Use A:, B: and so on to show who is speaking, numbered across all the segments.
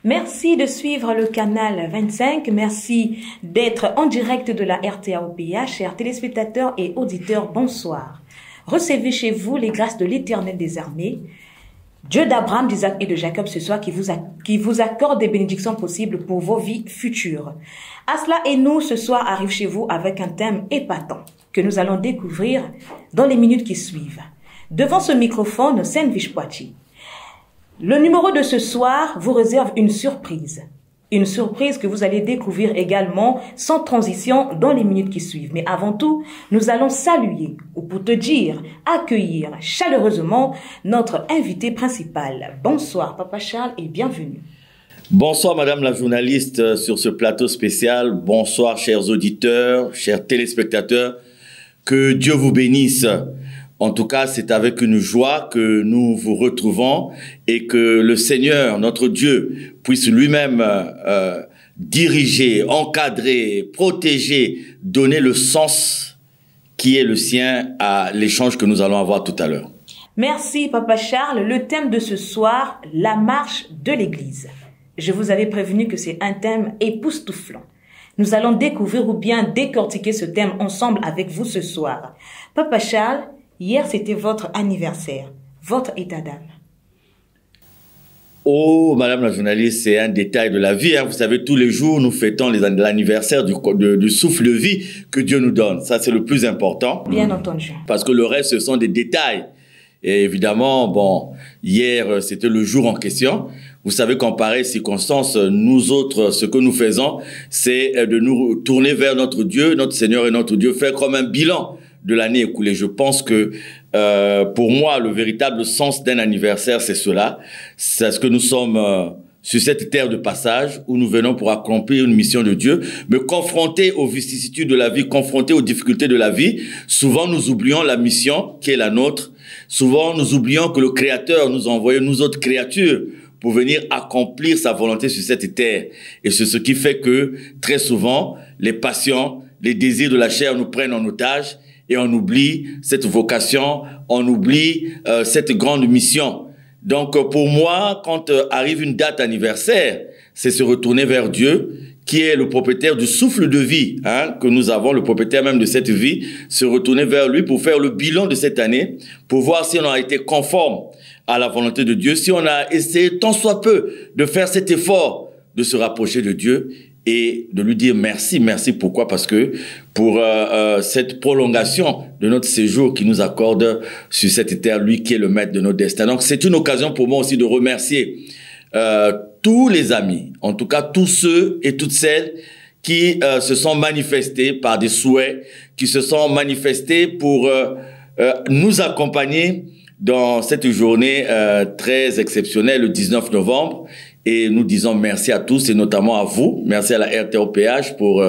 A: Merci de suivre le canal 25. Merci d'être en direct de la RTAOPH. Chers téléspectateurs et auditeurs, bonsoir. Recevez chez vous les grâces de l'Éternel des armées, Dieu d'Abraham, d'Isaac et de Jacob ce soir, qui vous accorde des bénédictions possibles pour vos vies futures. Asla et nous, ce soir, arrivent chez vous avec un thème épatant que nous allons découvrir dans les minutes qui suivent. Devant ce microphone, Senvish Poiti. Le numéro de ce soir vous réserve une surprise. Une surprise que vous allez découvrir également sans transition dans les minutes qui suivent. Mais avant tout, nous allons saluer, ou pour te dire, accueillir chaleureusement notre invité principal. Bonsoir Papa Charles et bienvenue.
B: Bonsoir Madame la journaliste sur ce plateau spécial. Bonsoir chers auditeurs, chers téléspectateurs. Que Dieu vous bénisse. En tout cas, c'est avec une joie que nous vous retrouvons et que le Seigneur, notre Dieu, puisse lui-même diriger, encadrer, protéger, donner le sens qui est le sien à l'échange que nous allons avoir tout à l'heure.
A: Merci Papa Charles. Le thème de ce soir, la marche de l'Église. Je vous avais prévenu que c'est un thème époustouflant. Nous allons découvrir ou bien décortiquer ce thème ensemble avec vous ce soir. Papa Charles, hier, c'était votre anniversaire, votre état d'âme.
B: Oh, Madame la journaliste, c'est un détail de la vie. Hein. Vous savez, tous les jours, nous fêtons l'anniversaire du souffle de vie que Dieu nous donne. Ça, c'est le plus important.
A: Bien entendu.
B: Parce que le reste, ce sont des détails. Et évidemment, bon, hier, c'était le jour en question. Vous savez qu'en pareille circonstance, nous autres, ce que nous faisons, c'est de nous tourner vers notre Dieu, notre Seigneur et notre Dieu, faire comme un bilan de l'année écoulée. Je pense que pour moi, le véritable sens d'un anniversaire, c'est cela. C'est ce que nous sommes sur cette terre de passage où nous venons pour accomplir une mission de Dieu, mais confrontés aux vicissitudes de la vie, confrontés aux difficultés de la vie. Souvent, nous oublions la mission qui est la nôtre. Souvent, nous oublions que le Créateur nous a envoyé, nous autres créatures, pour venir accomplir sa volonté sur cette terre. Et c'est ce qui fait que, très souvent, les passions, les désirs de la chair nous prennent en otage et on oublie cette vocation, on oublie cette grande mission. Donc, pour moi, quand arrive une date anniversaire, c'est se retourner vers Dieu, qui est le propriétaire du souffle de vie, hein, que nous avons, le propriétaire même de cette vie, se retourner vers lui pour faire le bilan de cette année, pour voir si on a été conforme à la volonté de Dieu, si on a essayé tant soit peu de faire cet effort de se rapprocher de Dieu et de lui dire merci. Merci, pourquoi? Parce que pour cette prolongation de notre séjour qu'il nous accorde sur cette terre, lui qui est le maître de notre destin. Donc c'est une occasion pour moi aussi de remercier tous les amis, en tout cas tous ceux et toutes celles qui se sont manifestés par des souhaits, qui se sont manifestés pour nous accompagner dans cette journée très exceptionnelle, le 19 novembre. Et nous disons merci à tous et notamment à vous. Merci à la RTAOPH pour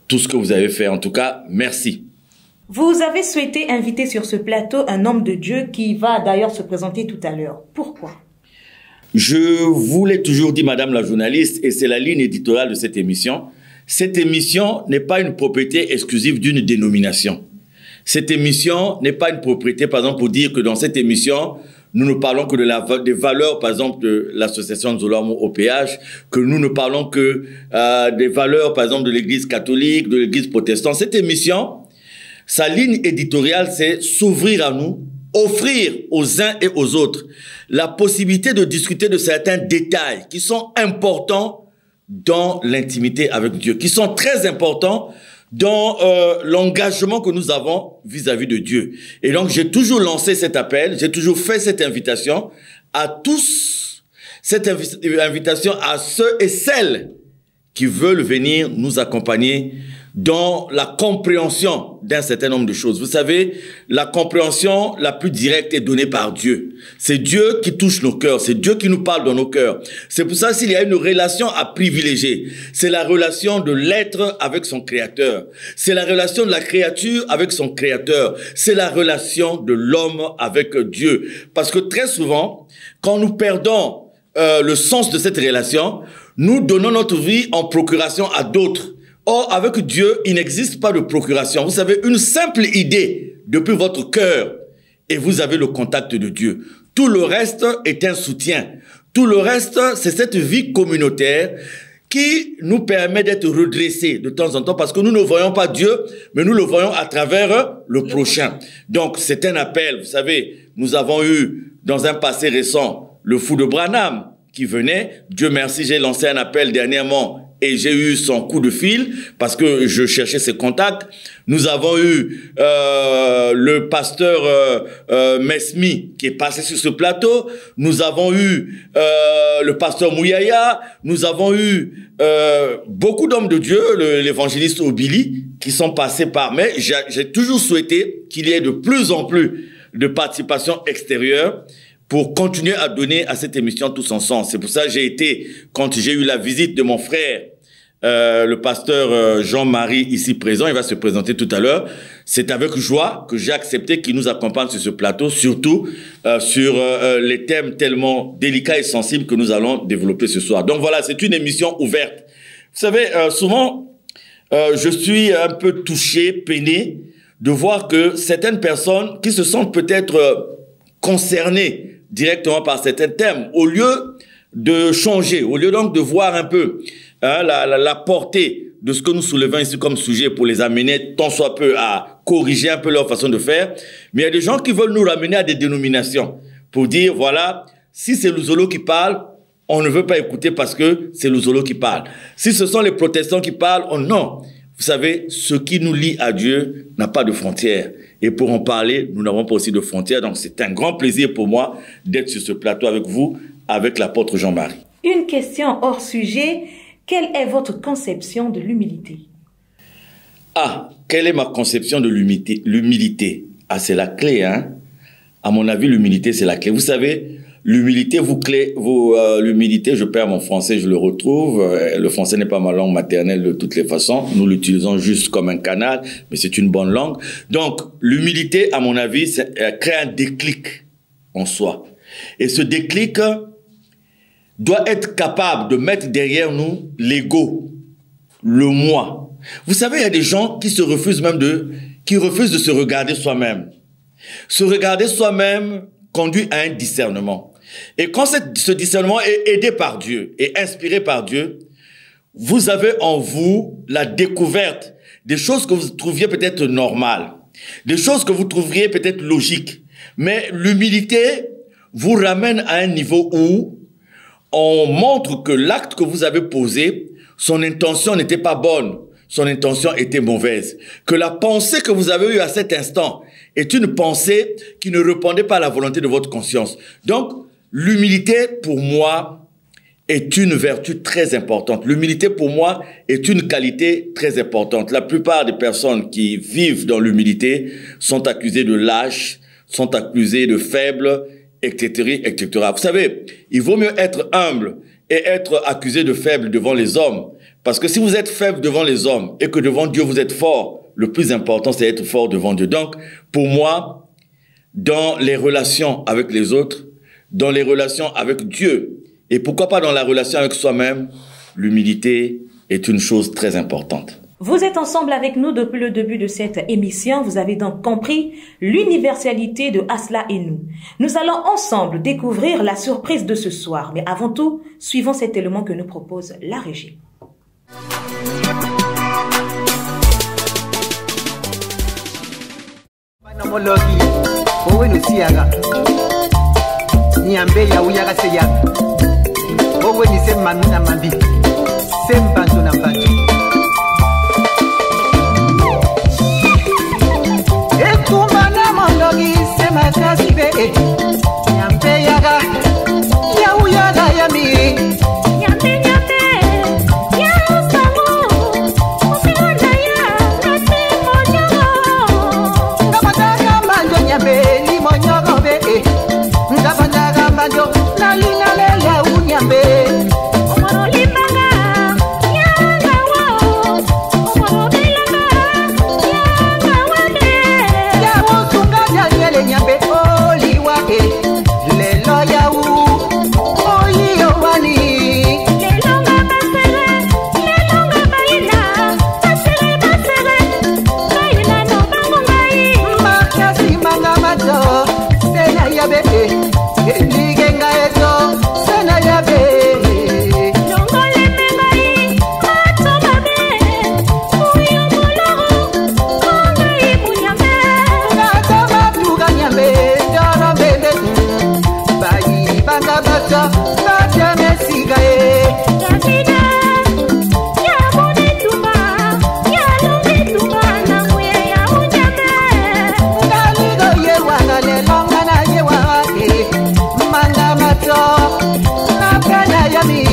B: tout ce que vous avez fait. En tout cas, merci.
A: Vous avez souhaité inviter sur ce plateau un homme de Dieu qui va d'ailleurs se présenter tout à l'heure. Pourquoi?
B: Je vous l'ai toujours dit, Madame la journaliste, et c'est la ligne éditoriale de cette émission. Cette émission n'est pas une propriété exclusive d'une dénomination. Cette émission n'est pas une propriété, par exemple, pour dire que dans cette émission, nous ne parlons que des valeurs, par exemple, de l'association Nzolamo OPH, que nous ne parlons que des valeurs, par exemple, de l'église catholique, de l'église protestante. Cette émission, sa ligne éditoriale, c'est s'ouvrir à nous, offrir aux uns et aux autres la possibilité de discuter de certains détails qui sont importants dans l'intimité avec Dieu, qui sont très importants dans l'engagement que nous avons vis-à-vis de Dieu. Et donc, j'ai toujours lancé cet appel, j'ai toujours fait cette invitation à tous, cette invitation à ceux et celles qui veulent venir nous accompagner dans la compréhension d'un certain nombre de choses. Vous savez, la compréhension la plus directe est donnée par Dieu. C'est Dieu qui touche nos cœurs, c'est Dieu qui nous parle dans nos cœurs. C'est pour ça s'il y a une relation à privilégier, c'est la relation de l'être avec son créateur. C'est la relation de la créature avec son créateur. C'est la relation de l'homme avec Dieu. Parce que très souvent, quand nous perdons le sens de cette relation, nous donnons notre vie en procuration à d'autres. Or, avec Dieu, il n'existe pas de procuration. Vous savez, une simple idée depuis votre cœur et vous avez le contact de Dieu. Tout le reste est un soutien. Tout le reste, c'est cette vie communautaire qui nous permet d'être redressés de temps en temps parce que nous ne voyons pas Dieu, mais nous le voyons à travers le prochain. Donc, c'est un appel. Vous savez, nous avons eu dans un passé récent le fou de Branham qui venait. Dieu merci, j'ai lancé un appel dernièrement et j'ai eu son coup de fil parce que je cherchais ses contacts. Nous avons eu le pasteur Mesmi qui est passé sur ce plateau. Nous avons eu le pasteur Mouyaya. Nous avons eu beaucoup d'hommes de Dieu, l'évangéliste Obili, qui sont passés par. Mais j'ai toujours souhaité qu'il y ait de plus en plus de participation extérieure pour continuer à donner à cette émission tout son sens. C'est pour ça que j'ai été, quand j'ai eu la visite de mon frère, le pasteur Jean-Marie ici présent, il va se présenter tout à l'heure. C'est avec joie que j'ai accepté qu'il nous accompagne sur ce plateau, surtout sur les thèmes tellement délicats et sensibles que nous allons développer ce soir. Donc voilà, c'est une émission ouverte. Vous savez, souvent, je suis un peu touché, peiné de voir que certaines personnes qui se sentent peut-être concernées directement par certains thèmes, au lieu de changer, au lieu donc de voir un peu la portée de ce que nous soulevons ici comme sujet pour les amener tant soit peu à corriger un peu leur façon de faire, mais il y a des gens qui veulent nous ramener à des dénominations pour dire, voilà, si c'est Luzolo qui parle, on ne veut pas écouter parce que c'est Luzolo qui parle. Si ce sont les protestants qui parlent, non. Vous savez, ce qui nous lie à Dieu n'a pas de frontières. Et pour en parler, nous n'avons pas aussi de frontières. Donc, c'est un grand plaisir pour moi d'être sur ce plateau avec vous, avec l'apôtre Jean-Marie.
A: Une question hors sujet. Quelle est votre conception de l'humilité?
B: Ah, quelle est ma conception de l'humilité? Ah, c'est la clé, hein? À mon avis, l'humilité, c'est la clé. Vous savez, l'humilité, l'humilité, je perds mon français, je le retrouve. Le français n'est pas ma langue maternelle de toutes les façons. Nous l'utilisons juste comme un canal, mais c'est une bonne langue. Donc, l'humilité, à mon avis, crée un déclic en soi. Et ce déclic doit être capable de mettre derrière nous l'ego, le moi. Vous savez, il y a des gens qui refusent de se regarder soi-même. Se regarder soi-même conduit à un discernement. Et quand ce discernement est aidé par Dieu et inspiré par Dieu, vous avez en vous la découverte des choses que vous trouviez peut-être normales, des choses que vous trouveriez peut-être logiques. Mais l'humilité vous ramène à un niveau où on montre que l'acte que vous avez posé, son intention n'était pas bonne, son intention était mauvaise. Que la pensée que vous avez eue à cet instant est une pensée qui ne répondait pas à la volonté de votre conscience. Donc, l'humilité, pour moi, est une vertu très importante. L'humilité, pour moi, est une qualité très importante. La plupart des personnes qui vivent dans l'humilité sont accusées de lâches, sont accusées de faibles, etc., etc. Vous savez, il vaut mieux être humble et être accusé de faible devant les hommes. Parce que si vous êtes faible devant les hommes et que devant Dieu vous êtes fort, le plus important c'est d'être fort devant Dieu. Donc, pour moi, dans les relations avec les autres, dans les relations avec Dieu, et pourquoi pas dans la relation avec soi-même, l'humilité est une chose très importante.
A: Vous êtes ensemble avec nous depuis le début de cette émission. Vous avez donc compris l'universalité de Asla et nous. Nous allons ensemble découvrir la surprise de ce soir. Mais avant tout, suivons cet élément que nous propose la régie.
C: Ekumana mondogi sema kasi be nyampe yaga yau yaga yami nyampe nyampe yau samu usiwanda ya bato bateme sigae
D: Davida ya bonituma ya lungituma na muye ya unyame
C: Ngaligo ye wangale longa na ye wake Manga mato na kana yami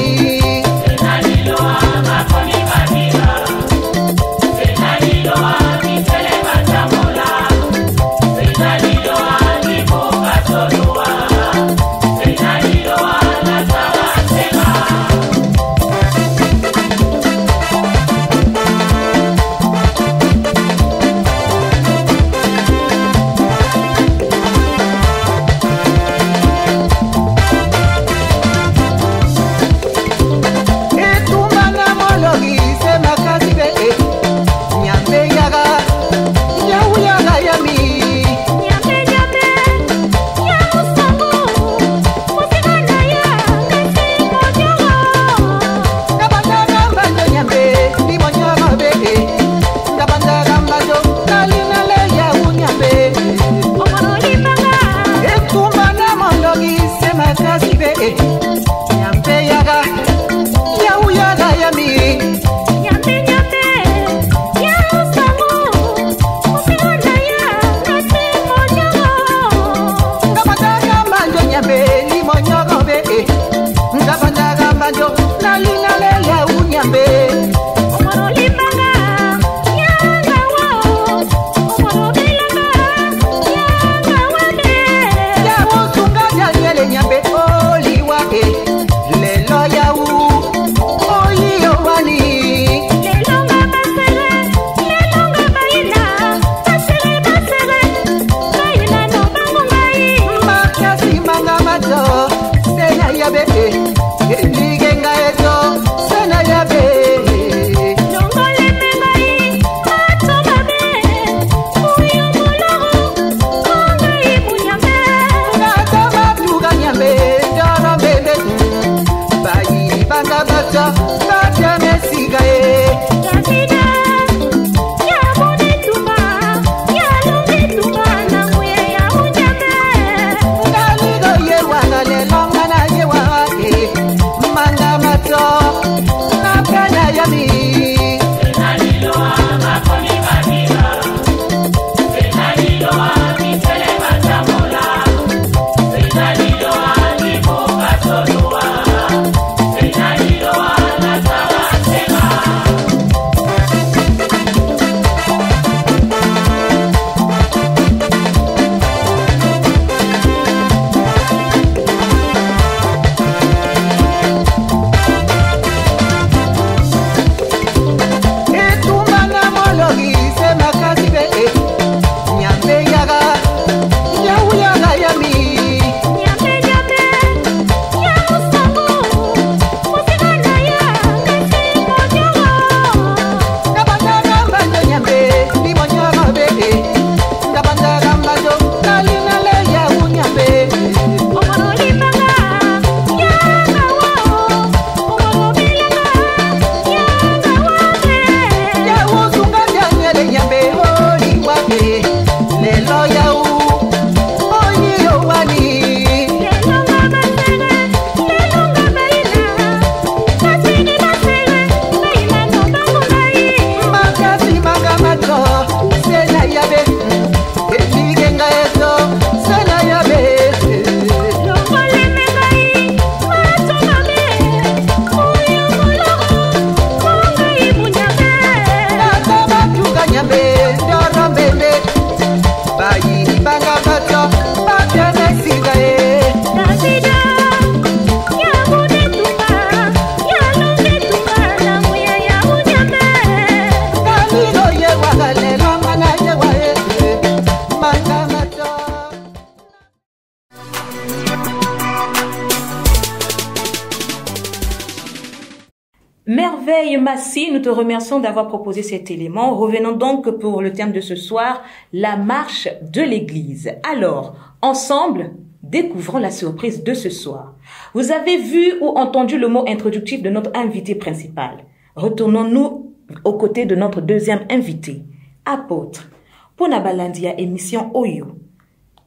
A: Merveille Massi, nous te remercions d'avoir proposé cet élément. Revenons donc pour le thème de ce soir, la marche de l'église. Alors, ensemble, découvrons la surprise de ce soir. Vous avez vu ou entendu le mot introductif de notre invité principal. Retournons-nous aux côtés de notre deuxième invité, apôtre. Pona balandia émission Oyo.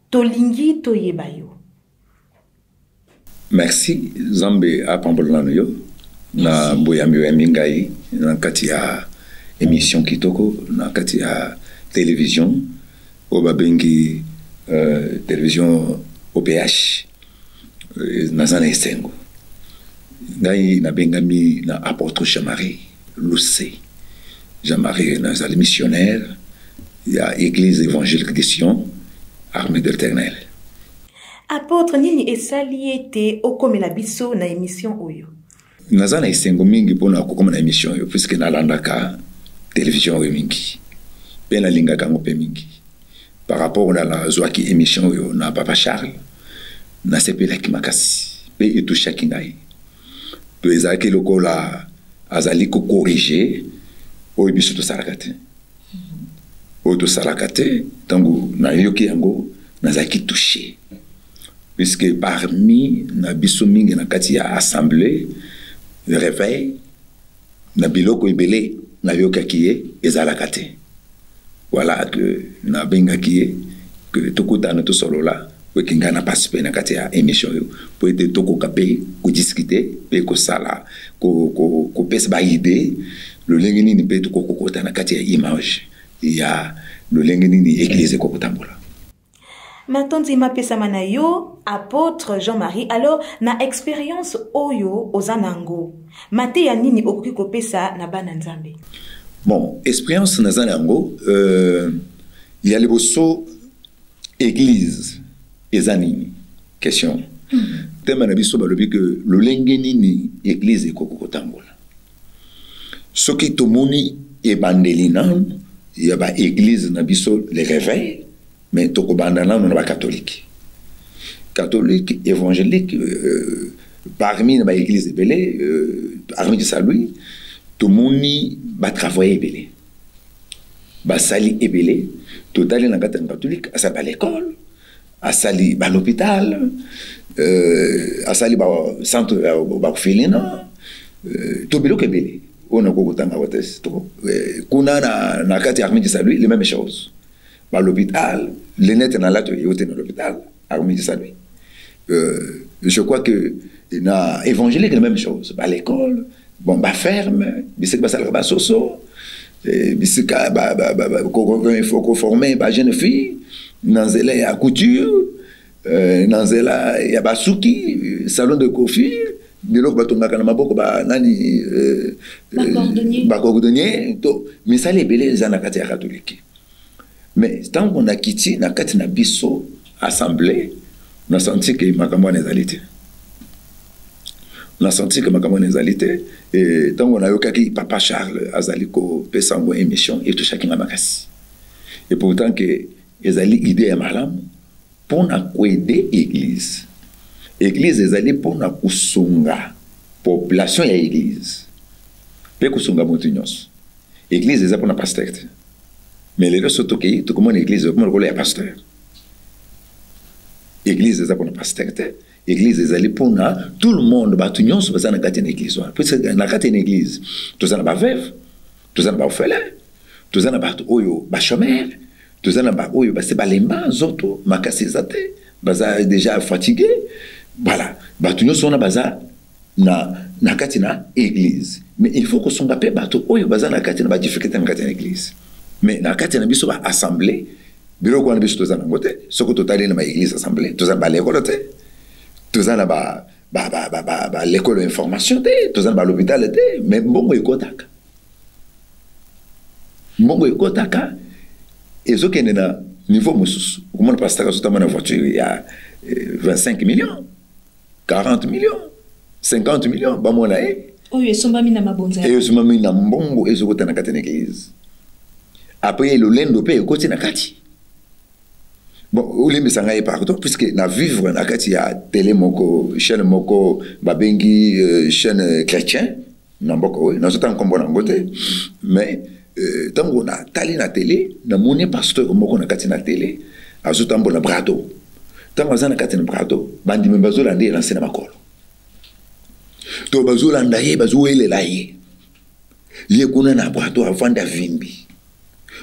A: Tolingi Toyebayo.
E: Merci. Zambe a pambolano yo. Na boyambi ya mingai na kati ya émission kitoko na kati ya télévision au babengi télévision OPH na zana esengo. Ngai na bengami na apôtre Jean-Marie Lucé. Jean-Marie nazali missionnaire ya église évangélique de Sion armée de l'Éternel.
A: Apôtre nini esali ete okomela biso na émission oyo?
E: Nazana esengo mingi pona kokoma na émission yo puisque nalandaka télévision oyo mingi. Pe nalingaka ngo pe mingi. Par rapport na la zwaki émission yo na Papa Charles na sepelaki makasi pe etushaki ngai. To ezaki lokola azali ko corriger oyo biso to salakate. Oyo to salakate tango na yoki yango nazaki touché. Puisque parmi na biso mingi na kati ya assemblée le réveil na biloko ebele na yokaki ye ezalakate. Voilà que na bengaki ye que tokutana to solola po kinga na participer na kati ya émission yo po ete toko kapé ko discuter pe ko sala ko pesa ba idée le lengeni ni pe to ko kokota na kati ya image ya le lengeni ni église ko kotambola.
A: Matonzi mapesa mana yo apôtre Jean-Marie, alors na expérience oyo ozanango mate ya nini okoki kopesa na bana nzambe?
E: Bon, expérience na zanango il y a le bosso église ezanini question tema na biso balobi que le lengeni ni église ekokotambola soki tomoni ebandelina ya ba église na biso le réveil mais tokobandana na ba catholique évangélique parmi les églises ebele armée de salut tomoni ba travailler ebele ba sali ebele totali na kata catholique asa ba l'école asali ba l'hôpital asali ba centre ba filina to biloko ebele ona ko kotanga wotes to kuna na kata armée de salut les mêmes choses ba l'hôpital les net na lato yote na l'hôpital armée de salut. Je crois que na évangélique la même chose. À l'école, bon, bah ferme, bisek basal ba soso, bisek il faut qu'on former ba jeune fille, nanzela ya couture, nanzela ya basuki, salon de coiffure, biloko batonga kana maboko ba nani ba cordonnier, to mais ça les belé za na kati ya catholique. Mais tant qu'on a quitté na kati na biso assemblée, on a senti que makambo nezalité. On a senti que makambo nezalité et tant qu'on a eu Papa Charles azaliko pesango émission et tout chacun a makasi. Et pourtant que ezali idée malam pour na aider église. Église ezali pour na kusunga population ya église. Pe kusunga montignos. Église ezali pour na pasteur. Mais les autres qui tout comme église comme le rôle ya pasteur. Église ezali pour na pasteur. Église ezali pour na tout le monde batunyon so bazana kati na église. Parce que na kati na église, tous na ba veuve, tous na ba orphelin, tous na ba oyo ba chômeur, tous na ba oyo ba se ba lemba zoto makasizate, baza déjà fatigué. Voilà, batunyon so na baza na kati na église. Mais il faut que son pape bato oyo baza na kati na ba difficulté na kati na église. Mais na kati na biso ba assemblée, biro ko na biso tous na ngote, soko totali na ba église assemblée, tous na ba l'école te. Tous en a l'école d'information, tous en a l'hôpital, mais bon, il kotaka. Bon, il kotaka. Et ce qui est na niveau moussous, comment on passe à la voiture, il y a 25 millions, 40 millions, 50 millions, bah mon là.
A: Oh, ils sont pas mis dans ma bonne.
E: Et ils sont pas mis dans bon, et ils sont dans la cathédrale église. Après le lendo paye côté na kati. Bon, ou les messages pardon, puisque na vivre na kati ya télé moko, chaîne moko, babengi chaîne chrétien, n'amboko oui, na sotan kombo nangote, mais tant qu'on a tali na télé, na moni pasteur moko na kati na télé, azotambo na brado, tant qu'on a na kati na brado, bandi membazo lande lancé na makolo, to bazo landaye bazo ele laye, ye kuna na brado avant da vimbi.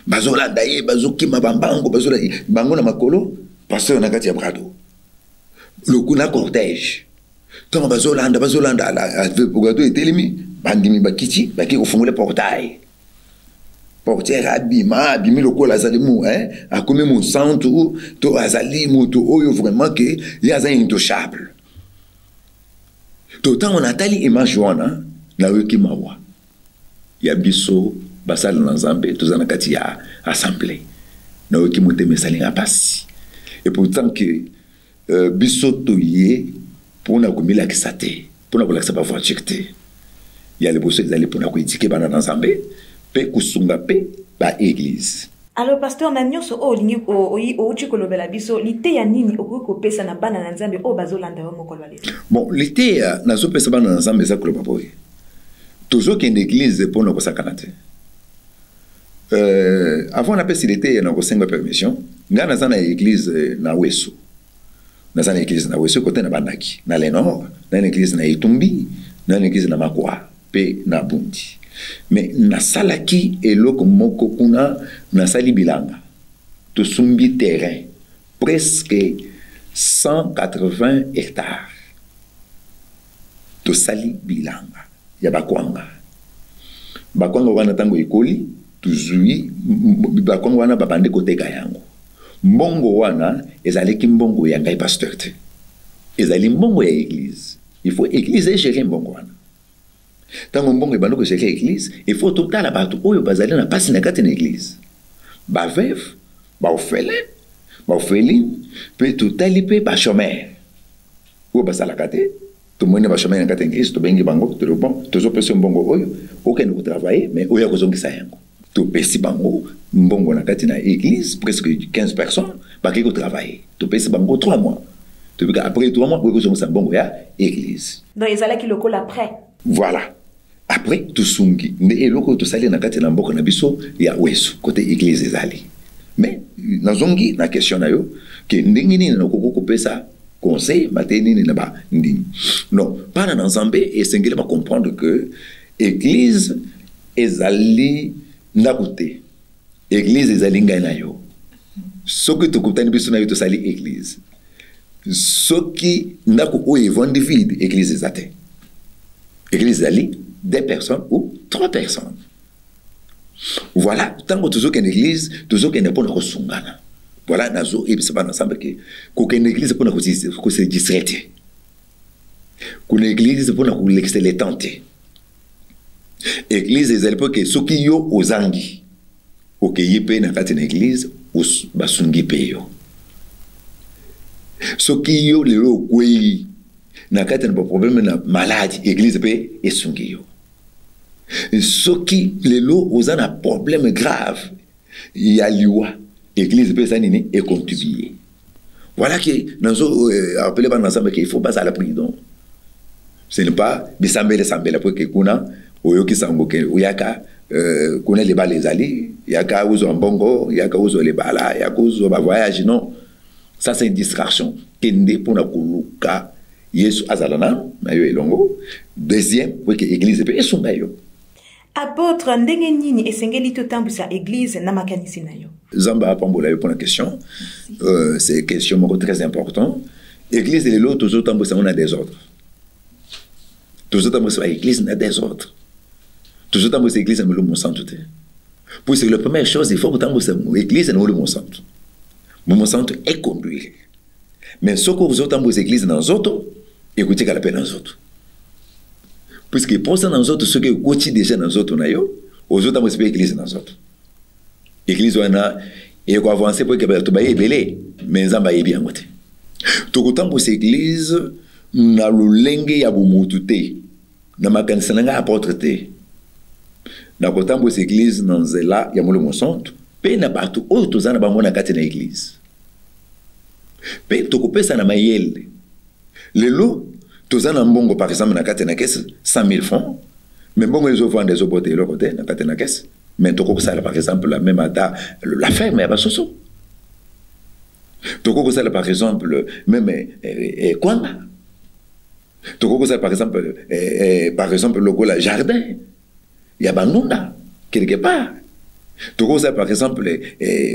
E: Bazola daye bazoki mabambango bazola bango na makolo pasteur na kati ya brado le kuna cortège ntango bazolanda advocate etelemi bandimi bakiti baki kofungula portail portière abimi lokola azali akomi mosantu to azali moto oyo vraiment ke ye aza intouchable to ntango natali image wana nayoki mawa ya biso basali na nzambe toza na kati ya assemblée nayoki motema esalinga pasi et pourtant que biso toye mpona komilakisa te mpona kolakisa bavoiture te ya liboso ezali mpona koedike bana na nzambe mpe kosunga mpe baeglise.
A: Alors pasteur na nyonso oyo olingi outi kolobela biso liteya nini okoki kopesa na bana na nzambe oyo bazolanda yo mokolo ya lelo?
E: Bon, liteya nazopesa bana na nzambe eza koloba boye tozokende église mpona kosakana te. Avant napesi liteya na kosenga permission ngai naza na église na Weso. Naza na église na Weso kote na bandaki na Lenor, na église na Etumbi, na église na Makwa pe na Bundi. Mais nasalaki eloko moko kuna nasali bilanga tosumbi terrain presque 180 hectares tosali bilanga ya bakwanga wana tango ekoli tuzui bakwanga wana babande koteka yango mbongo wana ezalaki mbongo ya ngai pasteur te ezali mbongo ya église. Il faut église gérer mbongo wana tango mbongo ebanda kogere église il faut totala bato oyo bazali na pasi na kati na église baveve baorpheline mpe totali mpe bachomere oyo basalaka te tomoni bachomere na kati ya église tobengi bango bon tozopesa mbongo oyo okende kotravaille mais oyo akozongisa yango topesi bango mbongo na kati na église presque 15 personnes bakei kotravaille topesi bango 3 mois topika après 3 mois oyo kozongisa mbongo ya église
A: donc ezalaki lokola après.
E: Voilà. Après, tout sungi. Et l'autre, tout ça, na kati na mboko na biso, ya Weso, côté église ezali. Mais, na zongi, na question na yo, que ndengini na koko kopesa conseil, mateni na ba ndini. Non, pas na nzambe, et sengeli va comprendre que église ezali ndakute. Église ezali ngai na yo. Soki tokutani biso na yo to sali église. Soki ndako o evandi vide, église ezate. Église ali 2 personnes ou 3 personnes. Voilà, tant que toujours qu'une église, toujours qu'elle n'est pas dans sungana. Voilà, nazo et c'est pas ensemble que qu'une église pour nous se distraiter. Qu'une église pour nous l'exceller tenter. Église des époques ceux qui yo aux angi. OK, yépé na kati na église ou basungi peyo. Ceux qui yo le kwei na kati na problème na maladie église pe esungi yo. Ceux qui lelo oza na problème grave ya liwa église pe ça nini et contribuer. Voilà que nous appelé par ensemble qu'il faut pas à la prison. Ce n'est pas bisambele sambela pour que kuna oyoki samboke uyaka kuna les bas les ali yaka uzo mbongo yaka uzo les bala yaka uzo ba voyage non. Ça c'est une distraction kende pour na kuluka Yesu azalana na yo elongo. Deuxième pour que église pe esunga yo.
A: Apôtre ndenge nini esengeli totambusa église na makanisi na yo?
E: Zamba apambola yo pour la question. C'est une question très importante. Église et l'autre toujours tambusa on a des ordres. Toujours tambusa église na des ordres. Toujours tambusa église na le monsanto te. Pour c'est la première chose il faut que tambusa église na le monsanto. Le monsanto est conduire. Mais ce que vous autres tambusa église dans autres écoutez qu'à la peine dans autres. Puisque pour ça dans les autres, ce que vous déjà dans les autres, aux autres, vous l'église dans les autres. L'église, on a, et qu'on avance pour que vous ayez belé, mais vous avez bien moté. Tout le temps pour cette église, na l'olengue ya bumutute, na makanisa apôtre. Na kotambo pour cette église, dans zela, ya molo monsanto, pe na partout, où tous en a bamona kate na église. Pe tokope sa na mayele. Le lot, tous en mbongo par exemple na kate na caisse 100 000 francs mais mbongo les offrent des autres de côté na kate na caisse mais toko ça par exemple la même ata la ferme ya basoso toko ça par exemple même kwanga toko ça par exemple le jardin ya banunda quelque part Donc, ça, par exemple,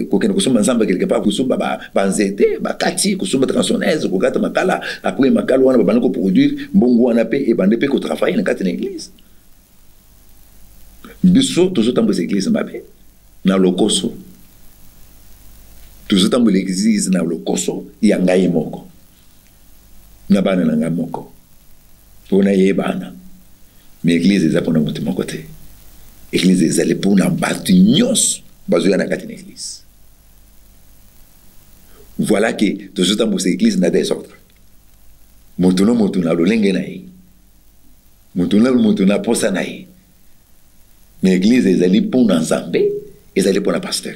E: quand on consomme ensemble quelque part, kusumba banzete, bakati, kusumba tronçonnaise, kugata makala, après makala, on va produire, bongo on a payé, et bande qu'on travaille dans quatre églises. Biso, toujours dans les églises, dans le Koso. Toujours dans les églises, dans le Koso, il y a un gars moko. Nabana nanga moko. Pour na yebana. Mais l'église est pour mon côté. L'église est pour nous battre nyos, bazoya na kati l'église. Voilà que toujours dans ces églises n'a des ordres. Montuna lo lenge naï. Montuna posa naï. Mais l'église est allée pour nous ensemble, est allée pour la pasteur.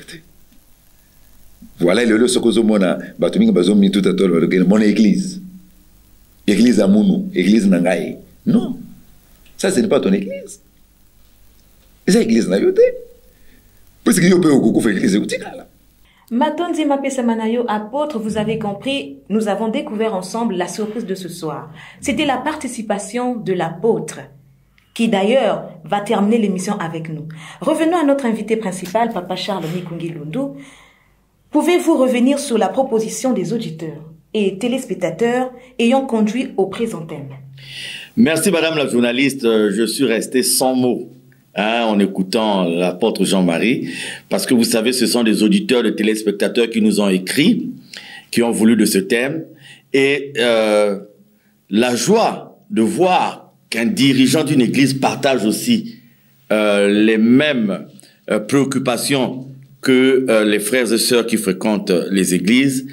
E: Voilà le lieu ce que mona batuminga bazomi tout à l'heure mon église. Église à Mounou, église nangaï. Non. Ça ce n'est pas ton église. C'est l'église na yote. Parce que yo peut beaucoup faire église utikala.
A: Matonzi Mapesa Manayo, apôtre, vous avez compris, nous avons découvert ensemble la surprise de ce soir. C'était la participation de l'apôtre, qui d'ailleurs va terminer l'émission avec nous. Revenons à notre invité principal, Papa Charles Mikungi Lundu. Pouvez-vous revenir sur la proposition des auditeurs et téléspectateurs ayant conduit au présent thème?
B: Merci Madame la journaliste, je suis resté sans mots. En écoutant l'apôtre Jean-Marie, parce que vous savez, ce sont des auditeurs, des téléspectateurs qui nous ont écrit, qui ont voulu de ce thème, et la joie de voir qu'un dirigeant d'une église partage aussi les mêmes préoccupations que les frères et sœurs qui fréquentent les églises,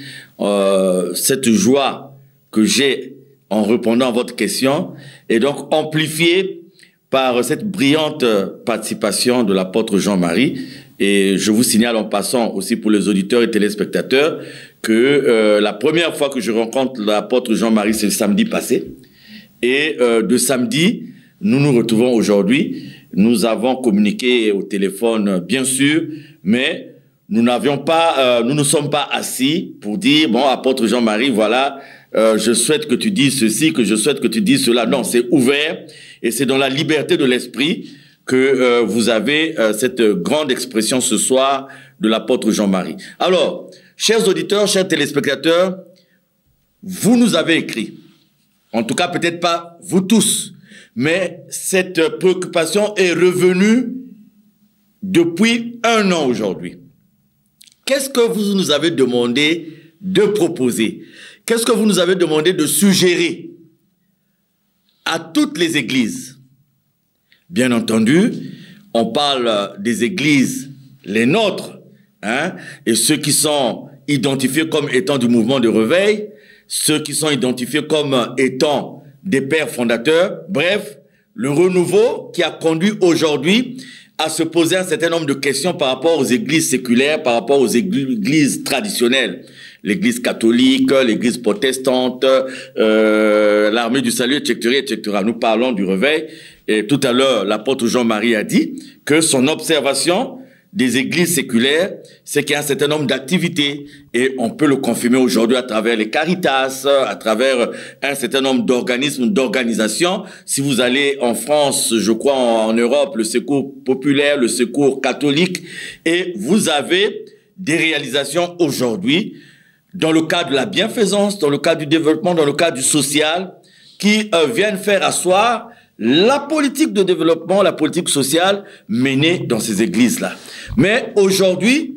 B: cette joie que j'ai en répondant à votre question est donc amplifiée par cette brillante participation de l'apôtre Jean-Marie. Et je vous signale en passant aussi pour les auditeurs et téléspectateurs que la première fois que je rencontre l'apôtre Jean-Marie, c'est le samedi passé. Et de samedi, nous nous retrouvons aujourd'hui. Nous avons communiqué au téléphone, bien sûr, mais nous n'avions pas, nous ne sommes pas assis pour dire, bon, apôtre Jean-Marie, voilà, je souhaite que tu dises ceci, que je souhaite que tu dises cela. Non, c'est ouvert. Et c'est dans la liberté de l'esprit que vous avez cette grande expression ce soir de l'apôtre Jean-Marie. Alors, chers auditeurs, chers téléspectateurs, vous nous avez écrit, en tout cas peut-être pas vous tous, mais cette préoccupation est revenue depuis 1 an aujourd'hui. Qu'est-ce que vous nous avez demandé de proposer? Qu'est-ce que vous nous avez demandé de suggérer à toutes les églises? Bien entendu, on parle des églises, les nôtres, hein, et ceux qui sont identifiés comme étant du mouvement de réveil, ceux qui sont identifiés comme étant des pères fondateurs, bref, le renouveau qui a conduit aujourd'hui à se poser un certain nombre de questions par rapport aux églises séculaires, par rapport aux églises traditionnelles. L'église catholique, l'église protestante, l'armée du salut, etc., etc. Nous parlons du réveil. Et tout à l'heure, l'apôtre Jean-Marie a dit que son observation des églises séculaires, c'est qu'il y a un certain nombre d'activités. Et on peut le confirmer aujourd'hui à travers les Caritas, à travers un certain nombre d'organismes, d'organisations. Si vous allez en France, je crois en Europe, le secours populaire, le secours catholique, et vous avez des réalisations aujourd'hui dans le cadre de la bienfaisance, dans le cadre du développement, dans le cadre du social, qui viennent faire asseoir la politique de développement, la politique sociale menée dans ces églises-là. Mais aujourd'hui,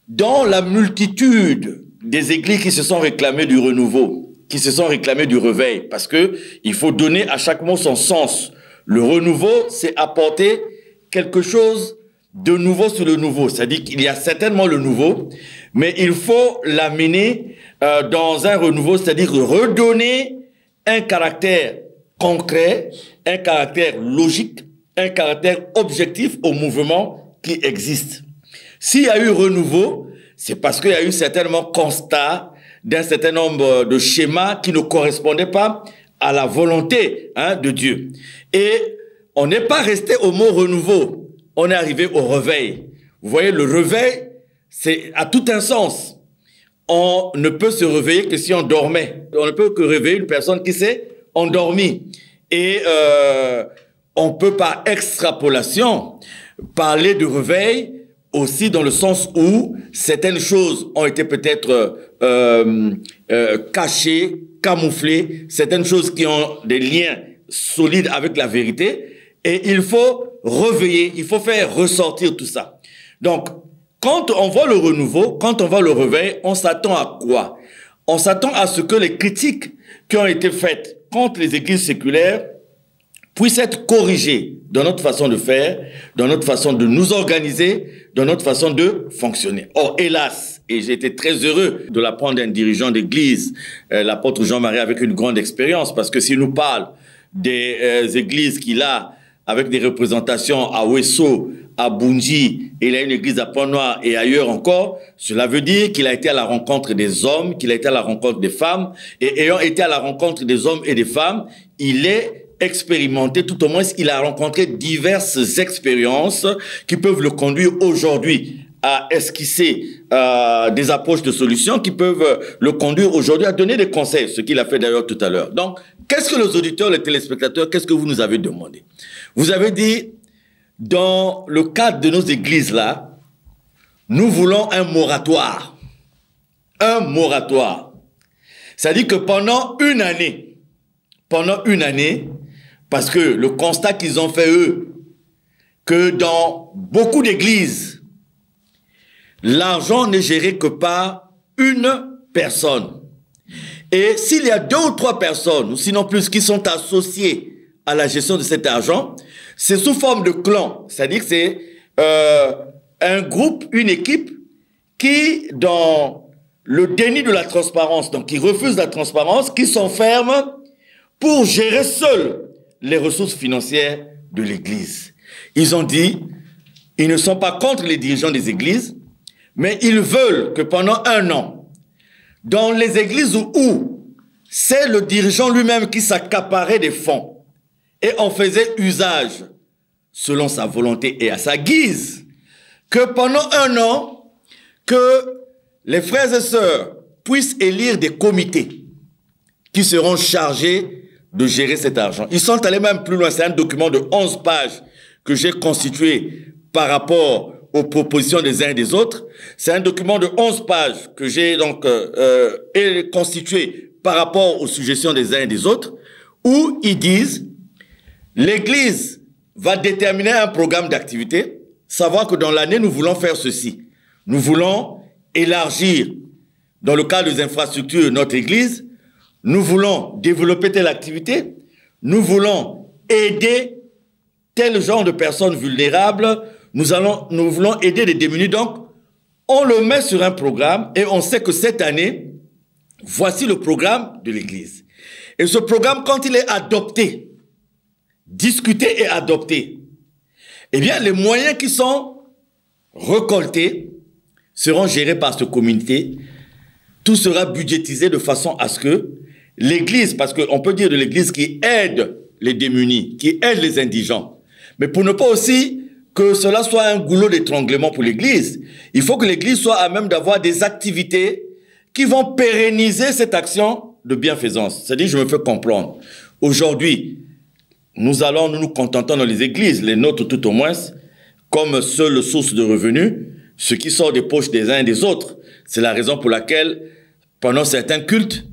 B: dans la multitude des églises qui se sont réclamées du renouveau, qui se sont réclamées du réveil, parce que il faut donner à chaque mot son sens. Le renouveau, c'est apporter quelque chose de nouveau sur le nouveau. C'est-à-dire qu'il y a certainement le nouveau, mais il faut l'amener dans un renouveau, c'est-à-dire redonner un caractère concret, un caractère logique, un caractère objectif au mouvement qui existe. S'il y a eu renouveau, c'est parce qu'il y a eu certainement constat d'un certain nombre de schémas qui ne correspondaient pas à la volonté de Dieu. Et on n'est pas resté au mot renouveau, on est arrivé au réveil. Vous voyez, le réveil, c'est à tout un sens. On ne peut se réveiller que si on dormait. On ne peut que réveiller une personne qui s'est endormie. Et on peut par extrapolation parler de réveil aussi dans le sens où certaines choses ont été peut-être cachées, camouflées, certaines choses qui ont des liens solides avec la vérité, et il faut réveiller, il faut faire ressortir tout ça. Donc, quand on voit le renouveau, quand on voit le réveil, on s'attend à quoi? On s'attend à ce que les critiques qui ont été faites contre les églises séculaires puissent être corrigées dans notre façon de faire, dans notre façon de nous organiser, dans notre façon de fonctionner. Or, hélas, et j'ai été très heureux de l'apprendre d'un dirigeant d'église, l'apôtre Jean-Marie, avec une grande expérience, parce que s'il nous parle des églises qu'il a, avec des représentations à Ouesso, à Bunji, et il a une église à Pont-Noir et ailleurs encore, cela veut dire qu'il a été à la rencontre des hommes, qu'il a été à la rencontre des femmes, et ayant été à la rencontre des hommes et des femmes, il est expérimenté, tout au moins il a rencontré diverses expériences qui peuvent le conduire aujourd'hui à esquisser des approches de solutions, qui peuvent le conduire aujourd'hui à donner des conseils, ce qu'il a fait d'ailleurs tout à l'heure. Donc, qu'est-ce que les auditeurs, les téléspectateurs, qu'est-ce que vous nous avez demandé? Vous avez dit, dans le cadre de nos églises-là, nous voulons un moratoire. Un moratoire. C'est-à-dire que pendant une année, parce que le constat qu'ils ont fait, eux, que dans beaucoup d'églises, l'argent n'est géré que par une personne. Et s'il y a 2 ou 3 personnes, ou sinon plus, qui sont associées à la gestion de cet argent, c'est sous forme de clan. C'est-à-dire que c'est un groupe, une équipe qui, dans le déni de la transparence, donc qui refuse la transparence, qui s'enferme pour gérer seul les ressources financières de l'Église. Ils ont dit, ils ne sont pas contre les dirigeants des églises, mais ils veulent que pendant 1 an, dans les églises où c'est le dirigeant lui-même qui s'accaparait des fonds et en faisait usage selon sa volonté et à sa guise, que pendant 1 an, que les frères et sœurs puissent élire des comités qui seront chargés de gérer cet argent. Ils sont allés même plus loin. C'est un document de 11 pages que j'ai constitué par rapport aux propositions des uns et des autres. C'est un document de 11 pages que j'ai donc constitué par rapport aux suggestions des uns et des autres, où ils disent l'Église va déterminer un programme d'activité, savoir que dans l'année, nous voulons faire ceci. Nous voulons élargir, dans le cadre des infrastructures de notre Église, nous voulons développer telle activité, nous voulons aider tel genre de personnes vulnérables, nous voulons aider les démunis. Donc, on le met sur un programme et on sait que cette année, voici le programme de l'Église. Et ce programme, quand il est adopté, discuté et adopté, eh bien, les moyens qui sont récoltés seront gérés par ce comité. Tout sera budgétisé de façon à ce que l'Église, parce qu'on peut dire de l'Église qui aide les démunis, qui aide les indigents, mais pour ne pas aussi que cela soit un goulot d'étranglement pour l'Église, il faut que l'Église soit à même d'avoir des activités qui vont pérenniser cette action de bienfaisance. C'est-à-dire, je me fais comprendre. Aujourd'hui, nous nous contentons dans les églises, les nôtres tout au moins, comme seule source de revenus, ce qui sort des poches des uns et des autres. C'est la raison pour laquelle, pendant certains cultes,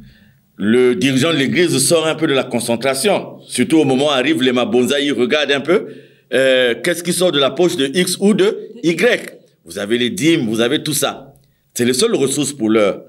B: le dirigeant de l'église sort un peu de la concentration. Surtout au moment où arrivent les mabonza, ils regardent un peu qu'est-ce qui sort de la poche de X ou de Y. Vous avez les dîmes, vous avez tout ça. C'est les seules ressources pour l'heure.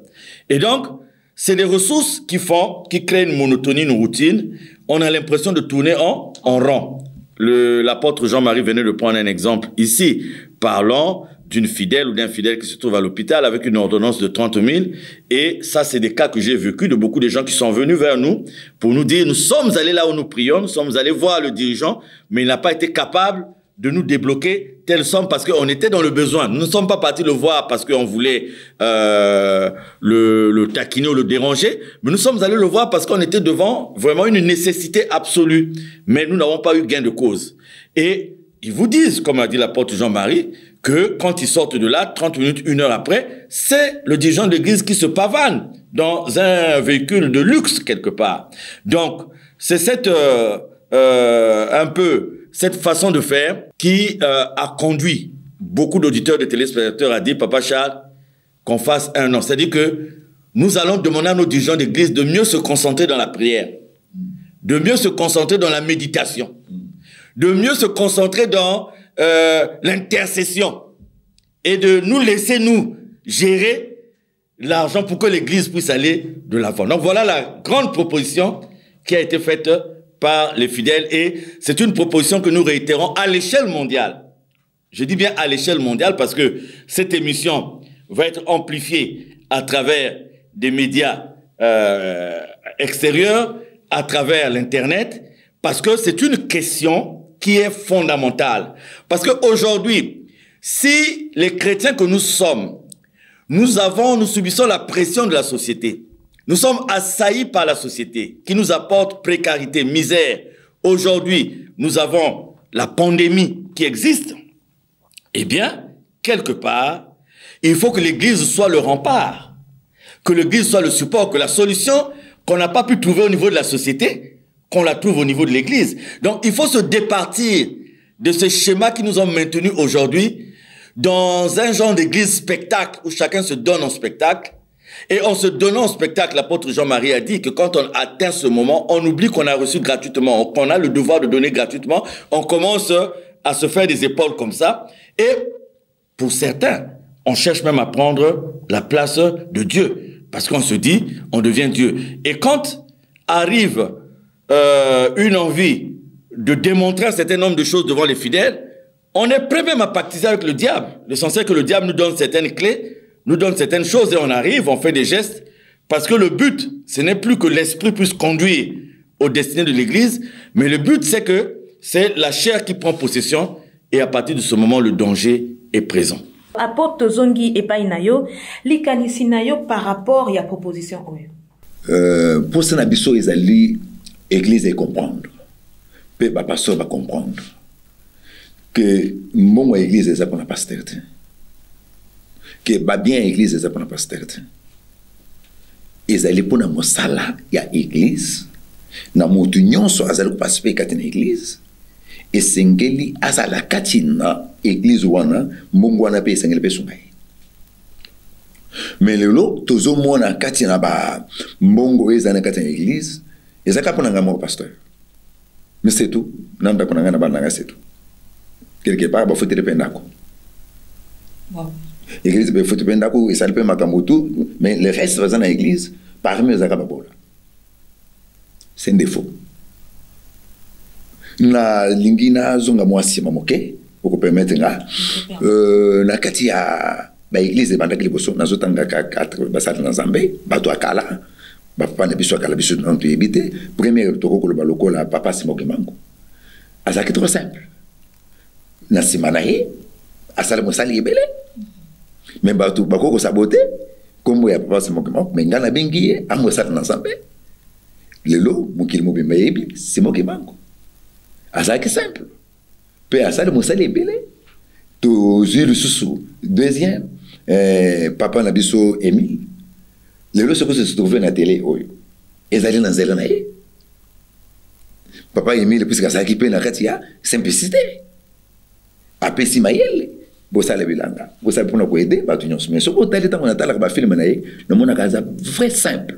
B: Et donc, c'est des ressources qui créent une monotonie, une routine. On a l'impression de tourner en rond. L'apôtre Jean-Marie venait de prendre un exemple ici, parlant d'une fidèle ou d'un fidèle qui se trouve à l'hôpital avec une ordonnance de 30 000. Et ça, c'est des cas que j'ai vécu de beaucoup de gens qui sont venus vers nous pour nous dire, nous sommes allés là où nous prions, nous sommes allés voir le dirigeant, mais il n'a pas été capable de nous débloquer telle somme parce qu'on était dans le besoin. Nous ne sommes pas partis le voir parce qu'on voulait le taquiner ou le déranger, mais nous sommes allés le voir parce qu'on était devant vraiment une nécessité absolue. Mais nous n'avons pas eu gain de cause. Et ils vous disent, comme a dit l'apôtre Jean-Marie, que quand ils sortent de là, 30 minutes, 1 heure après, c'est le dirigeant de l'église qui se pavane dans un véhicule de luxe quelque part. Donc, c'est cette un peu cette façon de faire qui a conduit beaucoup d'auditeurs, de téléspectateurs a dit, Papa Charles, qu'on fasse un an. C'est-à-dire que nous allons demander à nos dirigeants d'église de mieux se concentrer dans la prière, de mieux se concentrer dans la méditation, de mieux se concentrer dans l'intercession et de nous laisser nous gérer l'argent pour que l'église puisse aller de l'avant. Donc voilà la grande proposition qui a été faite par les fidèles et c'est une proposition que nous réitérons à l'échelle mondiale. Je dis bien à l'échelle mondiale parce que cette émission va être amplifiée à travers des médias extérieurs, à travers l'Internet, parce que c'est une question qui est fondamentale. Parce qu'aujourd'hui, si les chrétiens que nous sommes, nous subissons la pression de la société, nous sommes assaillis par la société qui nous apporte précarité, misère. Aujourd'hui, nous avons la pandémie qui existe. Eh bien, quelque part, il faut que l'Église soit le rempart, que l'Église soit le support, que la solution qu'on n'a pas pu trouver au niveau de la société, qu'on la trouve au niveau de l'Église. Donc, il faut se départir de ce schéma qui nous ont maintenus aujourd'hui dans un genre d'église spectacle où chacun se donne en spectacle. Et en se donnant en spectacle, l'apôtre Jean-Marie a dit que quand on atteint ce moment, on oublie qu'on a reçu gratuitement, qu'on a le devoir de donner gratuitement. On commence à se faire des épaules comme ça. Et pour certains, on cherche même à prendre la place de Dieu. Parce qu'on se dit, on devient Dieu. Et quand arrive une envie de démontrer un certain nombre de choses devant les fidèles, on est prêt même à pactiser avec le diable. L'essentiel est que le diable nous donne certaines clés, nous donne certaines choses et on arrive, on fait des gestes. Parce que le but, ce n'est plus que l'esprit puisse conduire aux destinées de l'Église, mais le but, c'est que c'est la chair qui prend possession et à partir de ce moment, le danger est présent.
A: Apôtre Zongi et Painayo, likanisi nayo par rapport à la proposition oyo.
E: Pour ça, nabiso ezali église et comprendre. Pe ba pasteur va comprendre que mon église est pour la pasteur. Que ba bien église est pour la pasteur. Ezali pour na mosala ya église, na mutu nyonso azali ko participer kati na église. Et sengeli azala katina église wana mbongo wana pe sengeli pe sungai. Mais lelo tozo mona katina ba mbongo ezana katina église ezaka pona ngamo pasteur. Mais c'est tout. Nanda pona ngana bana c'est tout. Quelque part ba faut te pendako. Wow. Église be faut te pendako et ça peut makambo tout mais le reste va dans église parmi ezaka ba bola. C'est un défaut. Na lingina zonga mwasi mamoke pour permettre na kati ya ba église banda kiliboso na zotanga ka 4 basala na Zambé bato akala ba papa na biso akala biso non tu éviter premier toko ko baloko la papa simoke mango azaki trop simple na simana hi asala mosali ebele mais bato bakoko saboter kombo ya papa simoke mango mais ngana bengi amo sala na Zambé lelo mukili mobimba yebi simoke mango azaki simple. Pe asali mosali ebele. To zulu susu. Deuxième, papa nabiso Emile. Lelo soko se trouve na télé oyo. Ezali na zela na ye. Papa Emile puisque azaki pe na kati ya simplicité. Apesi mayele. Bosala bilanga. Bosala pona ko aider batu nyonso. Mais soko tali tango na tala ba film na ye, na mona kaza vrai simple.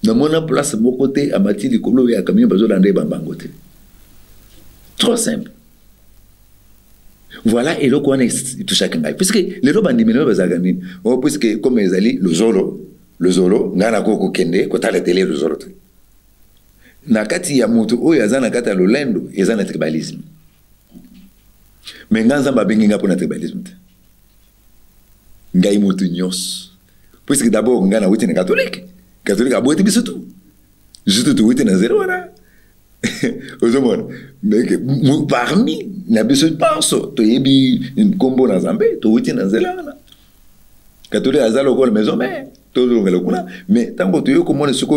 E: Dans mon place, mon côté, à Mathilde, Kolo et à Camille, Bazolande, Bambangote. Trop simple. Voilà, et là, qu'on est tout chacun. Puisque les robes bandimino, Bazagani, puisque comme ils allaient, le Zolo, Nana Koko Kende, quand à la télé, le Zolo. Nakati Yamutu, ou Yazana Kata Lolendo, Yazana tribalisme. Mais Nanzamba Benginga pour le tribalisme. Ngaïmutu Nyos. Puisque d'abord, Ngana Witine catholique. Catholique a beau être bisous tout. Juste tout était dans zéro là. Mais parmi n'a besoin de penser. Tu es une combo dans Zambé, tu es dans zéro là. Catholique a zéro la maison mais tout le monde mais tant que tu es comme on est sur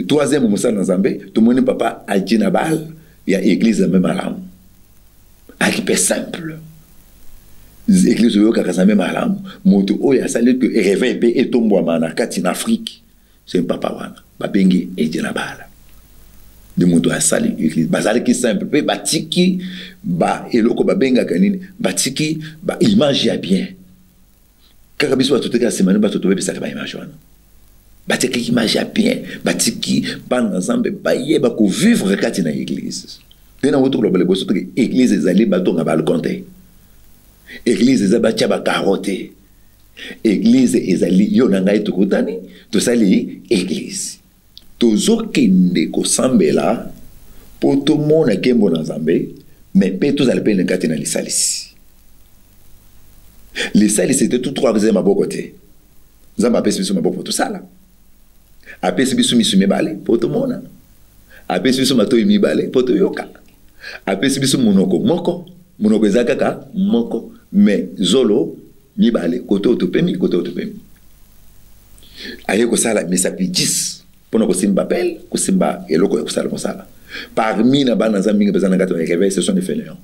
E: troisième moussa dans Zambé, tout le monde papa a dit nabal, il y a église même à l'âme. Qui simple. L'église de Yoka même à l'âme, moto oya salut que réveil et tombe à Manakati en Afrique. C'est un papa wana. Babengi et Djenabala. de moto asali église bazali ki simple pe batiki ba eloko babenga kanini batiki ba image ya bien kaka biso batoto ka semana batoto bebisa ka ba image wana batiki image ya bien batiki bana nzambe bayeba ko vivre kati na église tena woto ko bale boso to église ezali bato nga balkonte église ezali batia ba carotte église ezali yo na ngai tukutani tosali église tozokende kosambela po tomona kembo na nzambe mais pe tozali pe na kati na lisalisi lisalisi te tout trois kozali maboko te nzambe apesi biso maboko po tosala apesi biso miso mibale po tomona apesi biso matoi mibale po toyoka apesi biso monoko moko monoko eza kaka moko mais zolo mibale kote otopemi aye kosala misapi 10 pona kosimba belle kosimba eloko ya kosala kosala parmi na bana nzambe mingi bezana kati na réveil ce sont des fainéants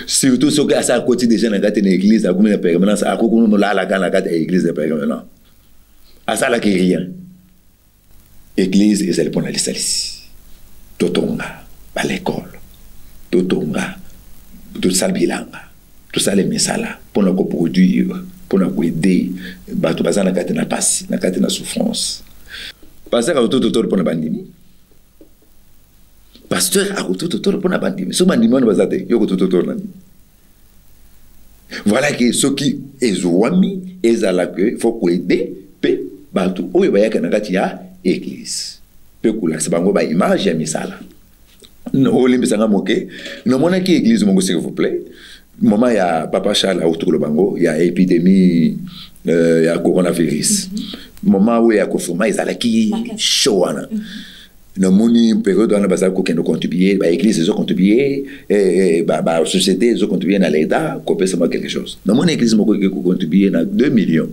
E: surtout ceux qui a ça côté déjà na kati na église a combien de permanence a kokunu molala kana kati ya église de permanence a ça la qui rien église et c'est pour la salisi totonga ba l'école totonga tout ça bilanga tout ça les mesala pour nous produire pour nous aider bato bazana kati na pasi na kati na souffrance pasteur a tout pour na bandimi pasteur a tout pour na bandimi so bandimi on bazate yo tout nani voilà que ceux qui ezwami ezala que faut aider pe bato oyo bayaka na kati ya église pe kula sabango ba image ya misala no limbisanga moke no mona ki église mongo s'il vous plaît moment il y a papa Charles autour le bango il y a épidémie il y a coronavirus moment où il y a confinement ils allaient qui chaud ana no moni période on a besoin qu'on contribuer ba église ils ont contribué et ba société ils ont contribué dans l'état copier ça quelque chose no moni église moko qui contribuer na 2 millions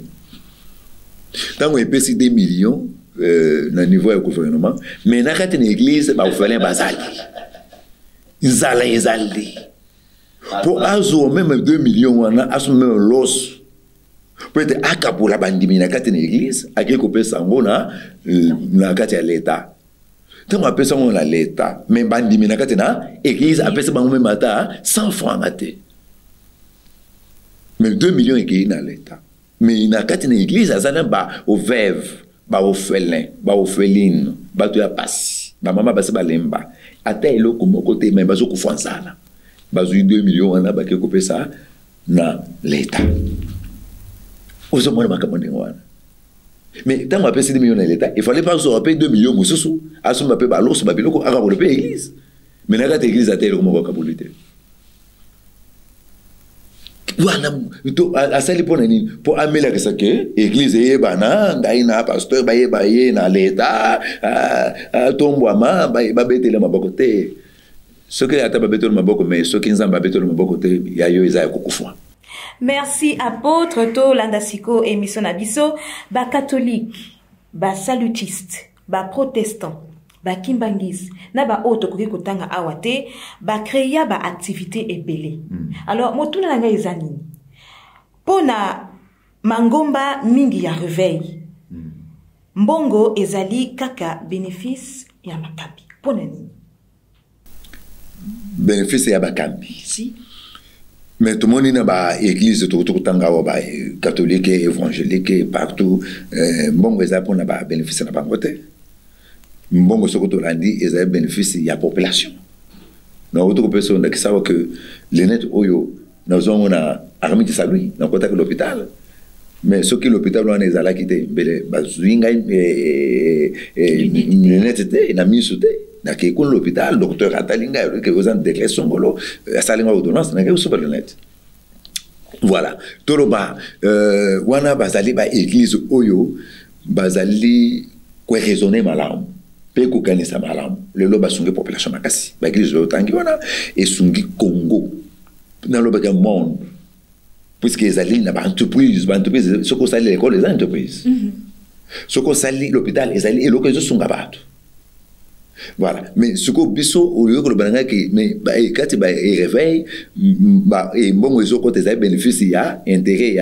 E: tant on pèse 2 millions na niveau du gouvernement mais na kati na église ba ofalin bazali izali pour azo même 2 millions on a azo même loss peut-être akapola bandimi na kati na église akeko pesa ngona na kati ya l'état tant on pesa ngona l'état mais bandimi na kati na église apesa bango même ata 100 francs até mais 2 millions qui na l'état mais na kati na église azana ba au veuve ba au félin ba au féline ba to ya pasi ba mama basi balemba ata eloko moko te mais bazo kufanzana bazui 2 millions on a ba keko pesa na l'état ozo mona makamande wana mais tant on pèse 2 millions na l'état il fallait pas ozo payer 2 millions mususu aso mpa pe ba loso ba biloko aka ko payer église mais na kati église ata eloko moko kabulite wana to asali pona nini pour amela que ça que église yebana ngai na pasteur ba yeba ye na l'état tombwama ba betela maboko te ce que ata ba betela maboko mais ce qui nzamba betela maboko te ya yo eza kokufwa.
A: Merci apôtre to landasiko émission na biso ba catholique ba salutiste ba protestant ba kimbangis na ba auto koki kotanga awate ba créer ba activité ebele. Alors motuna nga ezani pona mangomba mingi ya réveil mbongo ezali kaka bénéfice ya makambi pona ni
E: bénéfice ya bakambi
A: si
E: mais tout le monde na ba église tout tanga wa ba catholique évangélique partout mbongo ezali pona ba bénéfice na bangote mbongo soko to landi ezali bénéfice ya population na autre personne qui savent que les net oyo nous avons na armée de salut dans contact l'hôpital mais ce qui l'hôpital on ezala kité bele bazuinga net te na misute na ke ko l'hôpital docteur atalinga que vous en déclaration ngolo asalinga ordonnance na ke super net voilà toroba wana bazali ba église oyo bazali ko raisonner malamu pe ko kanisa malamu lelo basungi population makasi ba église otangi wana esungi Congo dans le monde puisque les alliés na ba entreprise ce qu'on sali l'école les entreprises ce qu'on sali l'hôpital les alliés et l'occasion sunga bato voilà mais ce que biso au lieu que le bananga qui mais ba kati ba réveil ba et mbongo ezo côté za bénéfice ya intérêt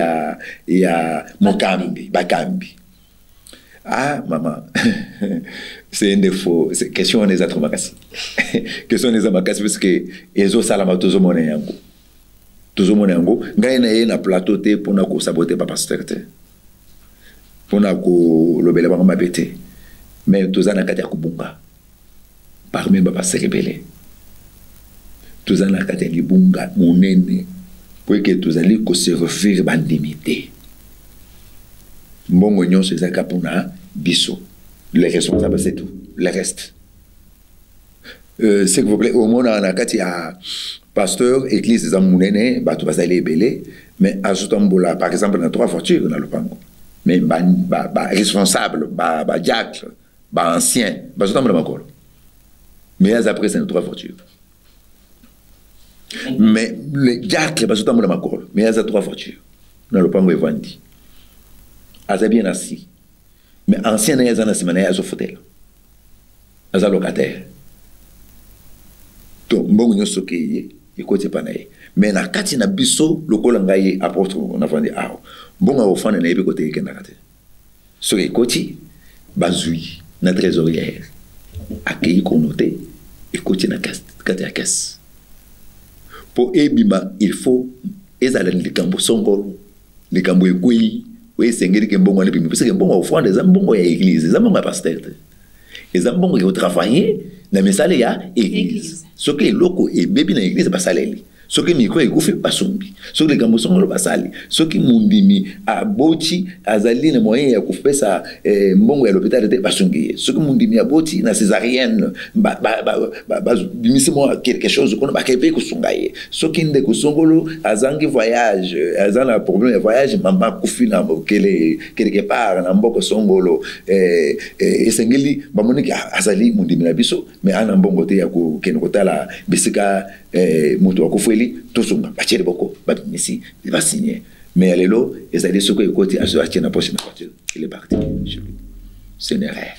E: ya mokambi bakambi Ah, maman, c'est un défaut. C'est question des autres makasi. Question des makasi parce que ezo salama tozo mona yango. Tozo mona yango, ngai na ye na plateau te pour na ko saboter papa pasteur te. Pour na ko lobela ba mabete. Mais toza na kati ya kubunga. Parmi ba pasteur rebelle. Toza na kati ya libunga monene. Pour que tozali ko se refaire bandimité. Mbongo nyonso ezaka pona biso. Les responsables, c'est tout. Le reste. S'il vous plaît, au moins, on a kati ya pasteur, église des amounene, bah, tu vas aller belé, mais ajoutons par exemple, dans 3 voitures dans le pango. Mais responsable, diacre, ancien, ajoutons encore. Mais après, c'est dans 3 voitures. Mais le diacre, ajoutons encore. Mais il y a 3 voitures. Dans le pango, est vendu. Aza bien assis. Mais ancien n'a pas de manière à fauteuil. Aza locataire. Donc, bon, nous sommes qui est côté panaï. Mais na kati na biso le kolangaye apôtre on a vendu ah bon au fond na yebe côté kenakate. So e côté bazui na trésorière. Accueilli connoté et côté na kati ya caisse. Pour ebima il faut ezala les cambo songolo les cambo ekui. Oui, c'est que bon les parce que bon au fond des ambongo ya église, des ambongo pasteur. Les ambongo qui travailler na mesale ya église. Ce que loko et bébé na église pas saleli. Ce que micro et goufé pas sombi. Ce que les gambo sont pas sali. Ce qui mundimi a boti azali na moyen ya kufesa mbongo ya l'hôpital était pas songi. Ce que mundimi a boti na césarienne bimisimo quelque chose qu'on ba kepe ko songaye. Ce qui ndeko songolo azangi voyage, azana problème de voyage mamba kufina quelque part na mboko songolo esengeli ba moniki azali mundimi na biso mais ana mbongo te ya ko kenokotala bisika moto akufeli tosonga bachele boko babimisi va signer mais alelo ezali soko ekoti azoatie na poche na voiture il est parti chez lui c'est une erreur.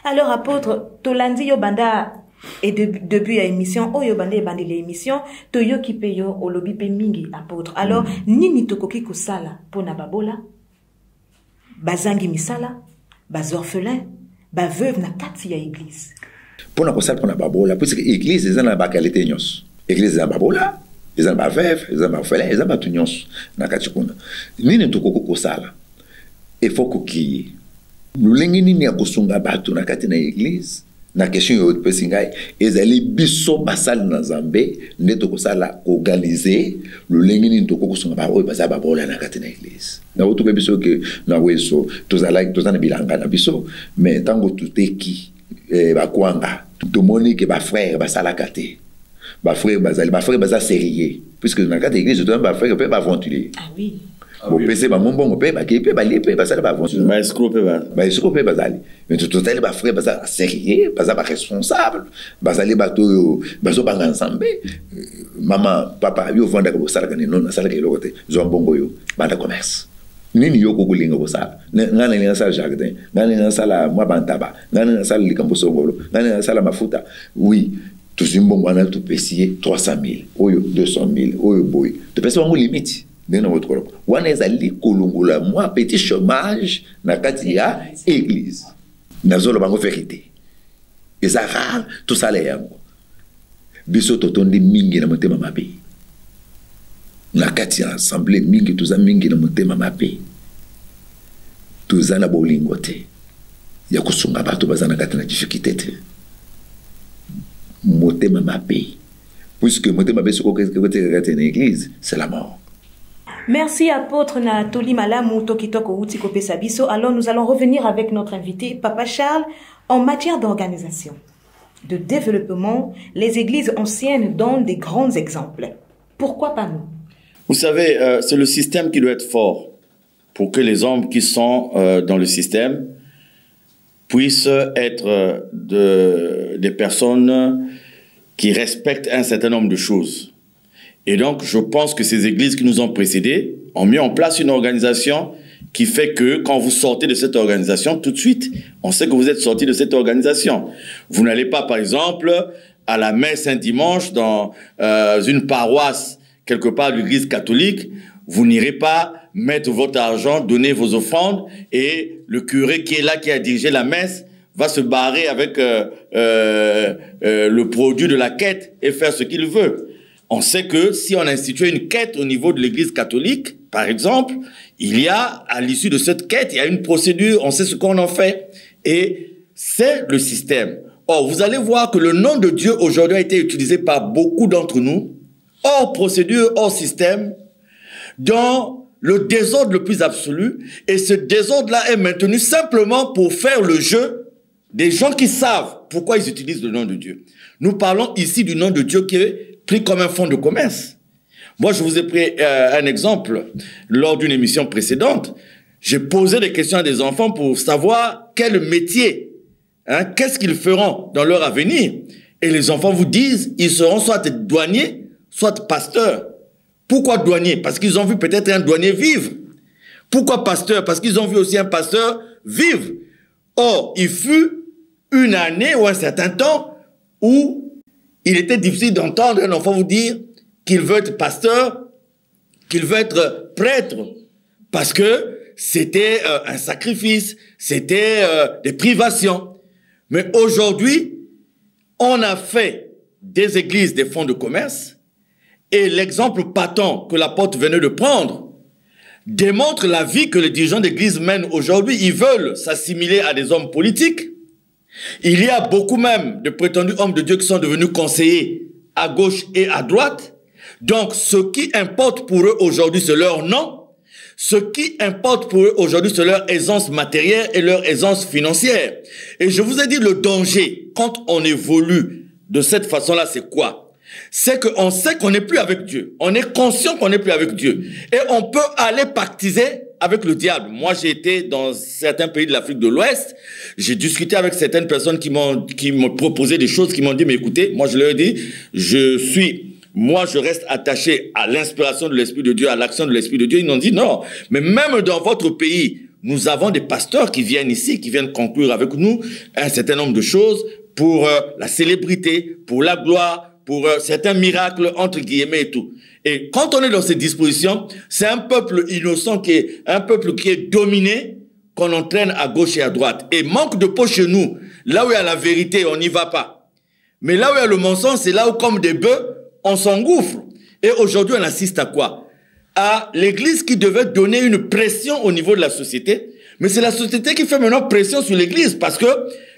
A: Alors apôtre tolandi yo banda et depuis l'émission oyo banda bandi l'émission toyo kipeyo olobi pe mingi apôtre alors nini tokoki kusala pona babola bazangi misala bazorphelin baveuve na kati ya église
E: pour na kosala pona babola puisque église ezana ba qualité nyos église za babola ezana ba veuve ezana ba orphelin ezana ba tunyos na kati kuna nini tokoko kosala il faut koki lulengi nini ya kosunga bato na kati na église na question yo pesingai ezali biso basali na Nzambe nde tokosala organiser lulengi nini tokoko kosunga ba oyo baza babola na kati na église na oto biso ke na weso tozana bilanga na biso mais tango tuteki bakwanga tomoni ke ba frère basala kate ba frère baza sérieux puisque dans la église tout ba frère peut pas aventurer
A: ah oui
E: bon pese ba mombongo pe ba kepe ba lepe basala ba aventurer
B: ba escrope
E: bazali mais tout ba frère baza sérieux baza ba responsable bazali bato bazo banga ensemble maman papa yo vanda ko sala kana non sala ke lokote zo mbongo yo banda commerce nini yo ko kulinga ko sala ngana ni sala jardin ngana ni sala mabantaba ngana ni sala likambo songolo ngana ni sala mafuta oui tout zimbongo ana tout pesier 300,000 oyo 200,000 oyo boy to pesa wango limite ndena votre corps wana ezali kolongola moi petit chômage na kati ya église nazolo bango vérité eza rare tout ça les yango biso totondi mingi na motema mabe na kati ya assemblée mingi tuza mingi na motema mabe tuza na bolingo te ya kusunga bato bazana kati na difficulté te motema mabe puisque motema mabe soko côté kati na église c'est la mort.
A: Merci apôtre Natoli Malamu Tokitoko Uti Kopesa Biso. Alors nous allons revenir avec notre invité Papa Charles en matière d'organisation, de développement. Les églises anciennes donnent des grands exemples. Pourquoi pas nous?
B: Vous savez, c'est le système qui doit être fort pour que les hommes qui sont dans le système puissent être des personnes qui respectent un certain nombre de choses. Et donc, je pense que ces églises qui nous ont précédés ont mis en place une organisation qui fait que quand vous sortez de cette organisation, tout de suite, on sait que vous êtes sorti de cette organisation. Vous n'allez pas, par exemple, à la messe un dimanche dans une paroisse, quelque part de l'église catholique, vous n'irez pas mettre votre argent, donner vos offrandes, et le curé qui est là, qui a dirigé la messe, va se barrer avec le produit de la quête et faire ce qu'il veut. On sait que si on institue une quête au niveau de l'Église catholique, par exemple, il y a, à l'issue de cette quête, il y a une procédure, on sait ce qu'on en fait. Et c'est le système. Or, vous allez voir que le nom de Dieu aujourd'hui a été utilisé par beaucoup d'entre nous, hors procédure, hors système, dans le désordre le plus absolu. Et ce désordre-là est maintenu simplement pour faire le jeu des gens qui savent pourquoi ils utilisent le nom de Dieu. Nous parlons ici du nom de Dieu qui est pris comme un fonds de commerce. Moi, je vous ai pris un exemple lors d'une émission précédente. J'ai posé des questions à des enfants pour savoir quel métier, qu'est-ce qu'ils feront dans leur avenir. Et les enfants vous disent, ils seront soit douaniers, soit pasteurs. Pourquoi douaniers? Parce qu'ils ont vu peut-être un douanier vivre. Pourquoi pasteur? Parce qu'ils ont vu aussi un pasteur vivre. Or, il fut une année ou un certain temps où il était difficile d'entendre un enfant vous dire qu'il veut être pasteur, qu'il veut être prêtre, parce que c'était un sacrifice, c'était des privations. Mais aujourd'hui, on a fait des églises des fonds de commerce, et l'exemple patent que l'apôtre venait de prendre démontre la vie que les dirigeants d'église mènent aujourd'hui. Ils veulent s'assimiler à des hommes politiques. Il y a beaucoup même de prétendus hommes de Dieu qui sont devenus conseillers à gauche et à droite. Donc, ce qui importe pour eux aujourd'hui, c'est leur nom. Ce qui importe pour eux aujourd'hui, c'est leur aisance matérielle et leur aisance financière. Et je vous ai dit, le danger, quand on évolue de cette façon-là, c'est quoi? C'est qu'on sait qu'on n'est plus avec Dieu. On est conscient qu'on n'est plus avec Dieu. Et on peut aller pactiser avec le diable. Moi, j'ai été dans certains pays de l'Afrique de l'Ouest. J'ai discuté avec certaines personnes qui m'ont proposé des choses, qui m'ont dit, mais écoutez, moi, je leur ai dit, je reste attaché à l'inspiration de l'Esprit de Dieu, à l'action de l'Esprit de Dieu. Ils m'ont dit, non, mais même dans votre pays, nous avons des pasteurs qui viennent ici, qui viennent conclure avec nous un certain nombre de choses pour la célébrité, pour la gloire, pour certains miracles, entre guillemets et tout. Et quand on est dans ces dispositions, c'est un peuple innocent un peuple qui est dominé, qu'on entraîne à gauche et à droite. Et manque de peau chez nous, là où il y a la vérité, on n'y va pas. Mais là où il y a le mensonge, c'est là où, comme des bœufs, on s'engouffre. Et aujourd'hui, on assiste à quoi? À l'église qui devait donner une pression au niveau de la société. Mais c'est la société qui fait maintenant pression sur l'église, parce que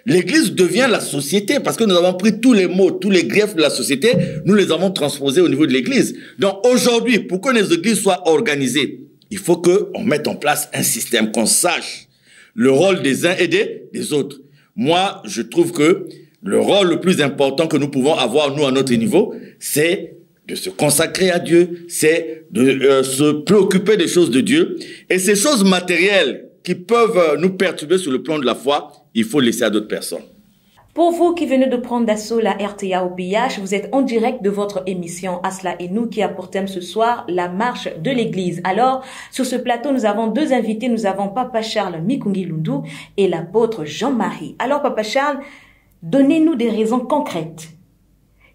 B: l'église devient la société, parce que nous avons pris tous les maux, tous les griefs de la société, nous les avons transposés au niveau de l'église. Donc aujourd'hui, pour que les églises soient organisées, il faut qu'on mette en place un système, qu'on sache le rôle des uns et des autres. Moi, je trouve que le rôle le plus important que nous pouvons avoir, nous, à notre niveau, c'est de se consacrer à Dieu, c'est de se préoccuper des choses de Dieu. Et ces choses matérielles qui peuvent nous perturber sur le plan de la foi, il faut laisser à d'autres personnes.
A: Pour vous qui venez de prendre d'assaut la RTA OPH, vous êtes en direct de votre émission Asla et nous qui a pour thème ce soir la marche de l'église. Alors, sur ce plateau, nous avons deux invités. Nous avons Papa Charles Mikungi Lundu et l'apôtre Jean-Marie. Alors, Papa Charles, donnez-nous des raisons concrètes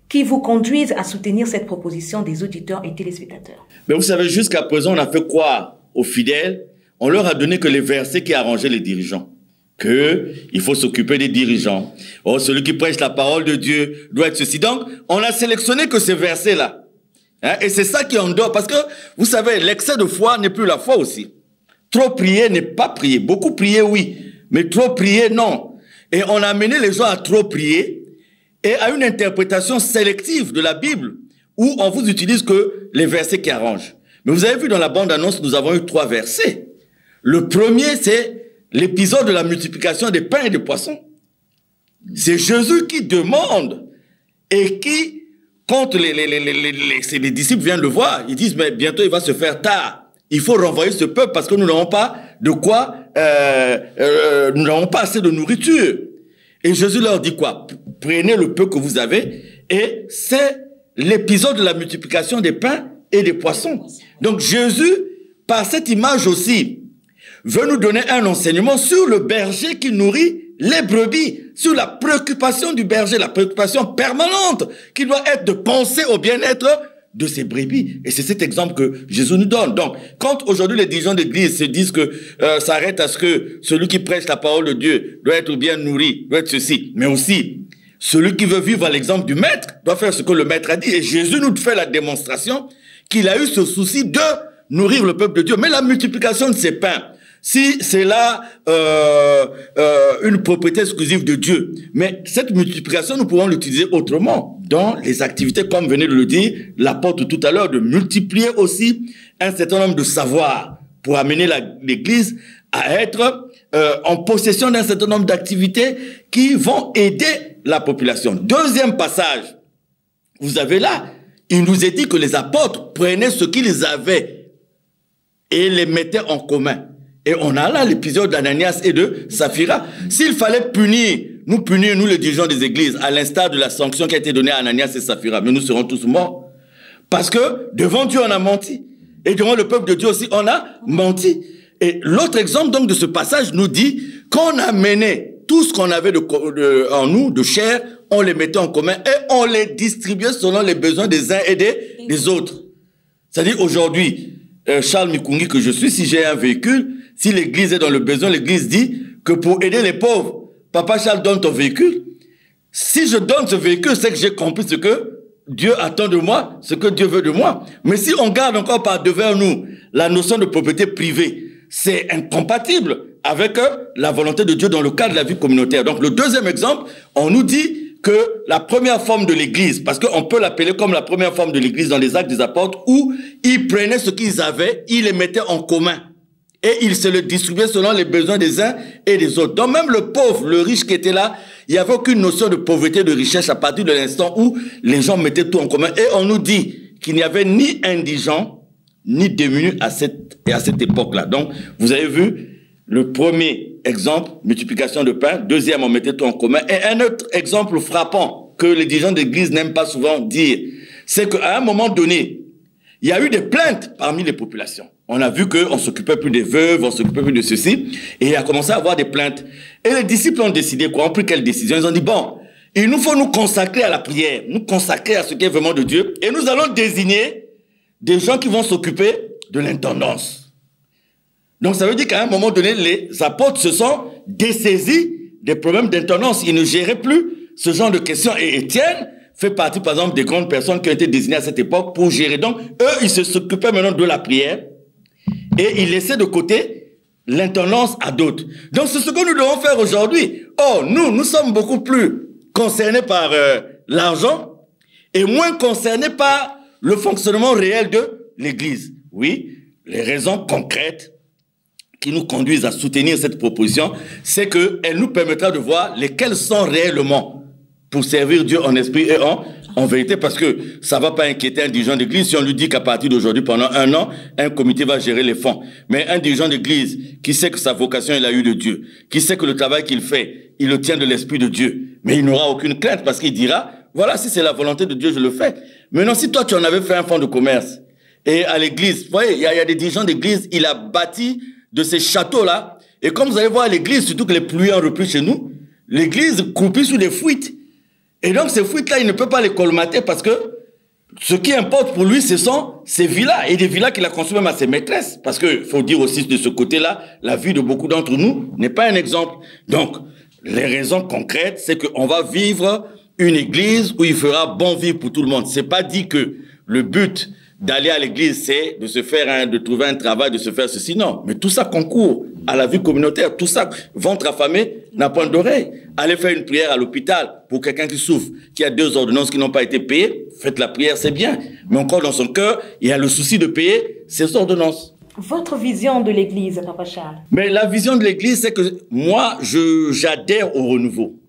A: qui vous conduisent à soutenir cette proposition des auditeurs et téléspectateurs.
B: Mais vous savez, jusqu'à présent, on a fait quoi aux fidèles? On leur a donné que les versets qui arrangeaient les dirigeants. Il faut s'occuper des dirigeants. Oh, celui qui prêche la parole de Dieu doit être ceci. Donc, on a sélectionné que ces versets-là. Et c'est ça qui endort. Parce que, vous savez, l'excès de foi n'est plus la foi aussi. Trop prier n'est pas prier. Beaucoup prier, oui. Mais trop prier, non. Et on a amené les gens à trop prier et à une interprétation sélective de la Bible où on vous utilise que les versets qui arrangent. Mais vous avez vu dans la bande-annonce, nous avons eu 3 versets. Le premier, c'est l'épisode de la multiplication des pains et des poissons. C'est Jésus qui demande et qui, quand les disciples viennent le voir, ils disent, mais bientôt il va se faire tard. Il faut renvoyer ce peuple parce que nous n'avons pas de quoi, nous n'avons pas assez de nourriture. Et Jésus leur dit quoi? Prenez le peu que vous avez, et c'est l'épisode de la multiplication des pains et des poissons. Donc Jésus, par cette image aussi, veut nous donner un enseignement sur le berger qui nourrit les brebis, sur la préoccupation du berger, la préoccupation permanente qui doit être de penser au bien-être de ses brebis. Et c'est cet exemple que Jésus nous donne. Donc, quand aujourd'hui les dirigeants d'église se disent que s'arrête à ce que celui qui prêche la parole de Dieu doit être bien nourri, doit être ceci, mais aussi celui qui veut vivre à l'exemple du maître doit faire ce que le maître a dit. Et Jésus nous fait la démonstration qu'il a eu ce souci de nourrir le peuple de Dieu. Mais la multiplication de ces pains, si c'est là une propriété exclusive de Dieu, mais cette multiplication, nous pouvons l'utiliser autrement dans les activités, comme venait de le dire l'apôtre tout à l'heure, de multiplier aussi un certain nombre de savoirs pour amener l'Église à être en possession d'un certain nombre d'activités qui vont aider la population. Deuxième passage, vous avez là, il nous est dit que les apôtres prenaient ce qu'ils avaient et les mettaient en commun. Et on a là l'épisode d'Ananias et de Saphira. S'il fallait punir, nous les dirigeants des églises, à l'instar de la sanction qui a été donnée à Ananias et Saphira, mais nous serons tous morts. Parce que devant Dieu, on a menti. Et devant le peuple de Dieu aussi, on a menti. Et l'autre exemple donc de ce passage nous dit qu'on a mené tout ce qu'on avait en nous, de chair, on les mettait en commun et on les distribuait selon les besoins des uns et des autres. C'est-à-dire aujourd'hui, Charles Mikungi que je suis, si j'ai un véhicule, si l'église est dans le besoin, l'église dit que pour aider les pauvres, Papa Charles donne ton véhicule. Si je donne ce véhicule, c'est que j'ai compris ce que Dieu attend de moi, ce que Dieu veut de moi. Mais si on garde encore par devers nous la notion de propriété privée, c'est incompatible avec la volonté de Dieu dans le cadre de la vie communautaire. Donc le deuxième exemple, on nous dit que la première forme de l'église, parce qu'on peut l'appeler comme la première forme de l'église dans les Actes des Apôtres, où ils prenaient ce qu'ils avaient, ils les mettaient en commun. Et ils se le distribuaient selon les besoins des uns et des autres. Donc même le pauvre, le riche qui était là, il n'y avait aucune notion de pauvreté, de richesse à partir de l'instant où les gens mettaient tout en commun. Et on nous dit qu'il n'y avait ni indigents, ni démunis à cette époque-là. Donc, vous avez vu le premier exemple, multiplication de pain. Deuxième, on mettait tout en commun. Et un autre exemple frappant que les dirigeants d'église n'aiment pas souvent dire, c'est qu'à un moment donné, il y a eu des plaintes parmi les populations. On a vu qu'on ne s'occupait plus des veuves, on ne s'occupait plus de ceci. Et il a commencé à avoir des plaintes. Et les disciples ont décidé quoi? Ont pris quelle décision? Ils ont dit, bon, il nous faut nous consacrer à la prière, nous consacrer à ce qui est vraiment de Dieu. Et nous allons désigner des gens qui vont s'occuper de l'intendance. Donc ça veut dire qu'à un moment donné, les apôtres se sont dessaisis des problèmes d'intendance. Ils ne géraient plus ce genre de questions. Et Étienne fait partie, par exemple, des grandes personnes qui ont été désignées à cette époque pour gérer. Donc, eux, ils s'occupaient maintenant de la prière et ils laissaient de côté l'intendance à d'autres. Donc, c'est ce que nous devons faire aujourd'hui. Oh, nous sommes beaucoup plus concernés par l'argent et moins concernés par le fonctionnement réel de l'Église. Oui, les raisons concrètes qui nous conduisent à soutenir cette proposition, c'est qu'elle nous permettra de voir lesquels sont réellement pour servir Dieu en esprit et en vérité, parce que ça ne va pas inquiéter un dirigeant d'église si on lui dit qu'à partir d'aujourd'hui, pendant 1 an, un comité va gérer les fonds. Mais un dirigeant d'église qui sait que sa vocation, il a eu de Dieu, qui sait que le travail qu'il fait, il le tient de l'esprit de Dieu, mais il n'aura aucune crainte parce qu'il dira, voilà, si c'est la volonté de Dieu, je le fais. Maintenant, si toi, tu en avais fait un fonds de commerce, et à l'église, vous voyez, il y a des dirigeants d'église, il a bâti de ces châteaux-là, et comme vous allez voir à l'église, surtout que les pluies ont repris chez nous, l'église croupit sous des fuites. Et donc, ces fuites-là, il ne peut pas les colmater parce que ce qui importe pour lui, ce sont ces villas et des villas qu'il a construites même à ses maîtresses. Parce que, faut dire aussi de ce côté-là, la vie de beaucoup d'entre nous n'est pas un exemple. Donc, les raisons concrètes, c'est qu'on va vivre une église où il fera bon vivre pour tout le monde. C'est pas dit que le but d'aller à l'église, c'est de se faire de trouver un travail, de se faire ceci. Non. Mais tout ça concourt à la vie communautaire. Tout ça, ventre affamé, n'a point d'oreille. Allez faire une prière à l'hôpital pour quelqu'un qui souffre, qui a 2 ordonnances qui n'ont pas été payées. Faites la prière, c'est bien. Mais encore dans son cœur, il y a le souci de payer ces ordonnances.
A: Votre vision de l'église, Papa Charles? Mais
B: la vision de l'église, c'est que moi, j'adhère au renouveau.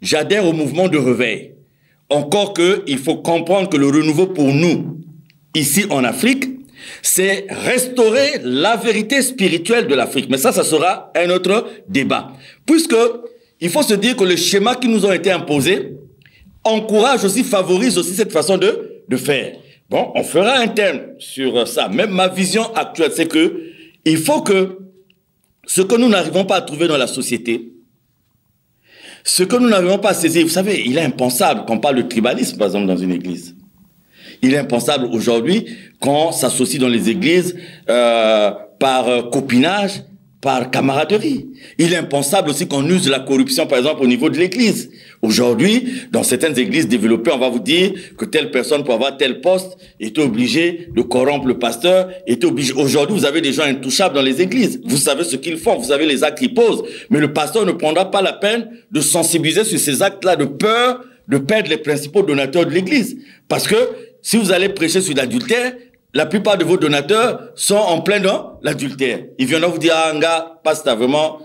B: J'adhère au mouvement de réveil. Encore qu'il faut comprendre que le renouveau pour nous, ici en Afrique, c'est restaurer la vérité spirituelle de l'Afrique. Mais ça sera un autre débat. Puisque il faut se dire que les schémas qui nous ont été imposés encouragent aussi, favorisent aussi cette façon de faire. Bon, on fera un terme sur ça. Même ma vision actuelle, c'est que il faut que ce que nous n'arrivons pas à trouver dans la société, ce que nous n'arrivons pas à saisir, vous savez, il est impensable qu'on parle de tribalisme, par exemple, dans une église. Il est impensable aujourd'hui qu'on s'associe dans les églises par copinage, par camaraderie. Il est impensable aussi qu'on use de la corruption, par exemple, au niveau de l'église. Aujourd'hui, dans certaines églises développées, on va vous dire que telle personne, pour avoir tel poste, est obligée de corrompre le pasteur, est obligé. Aujourd'hui, vous avez des gens intouchables dans les églises. Vous savez ce qu'ils font, vous savez les actes qu'ils posent. Mais le pasteur ne prendra pas la peine de sensibiliser sur ces actes-là de peur de perdre les principaux donateurs de l'église. Parce que si vous allez prêcher sur l'adultère, la plupart de vos donateurs sont en plein dans l'adultère. Ils viendront vous dire, ah, nga, pasteur, vraiment,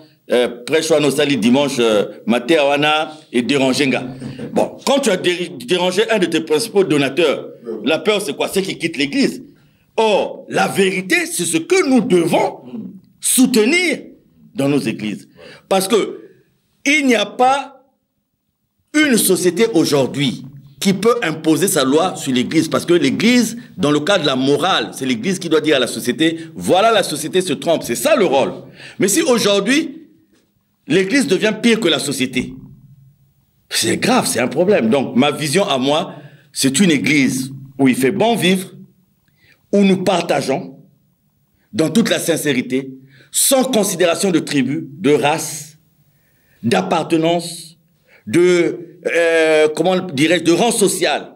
B: prêche nos salis dimanche, maté awana, et déranger, nga. Bon, quand tu as dérangé un de tes principaux donateurs, la peur, c'est quoi? C'est qu'il quitte l'église. Or, la vérité, c'est ce que nous devons soutenir dans nos églises. Parce que, il n'y a pas une société aujourd'hui qui peut imposer sa loi sur l'église, parce que l'église, dans le cas de la morale, c'est l'église qui doit dire à la société, voilà, la société se trompe, c'est ça le rôle. Mais si aujourd'hui, l'église devient pire que la société, c'est grave, c'est un problème. Donc, ma vision à moi, c'est une église où il fait bon vivre, où nous partageons, dans toute la sincérité, sans considération de tribu, de race, d'appartenance, comment dirais-je, de rang social,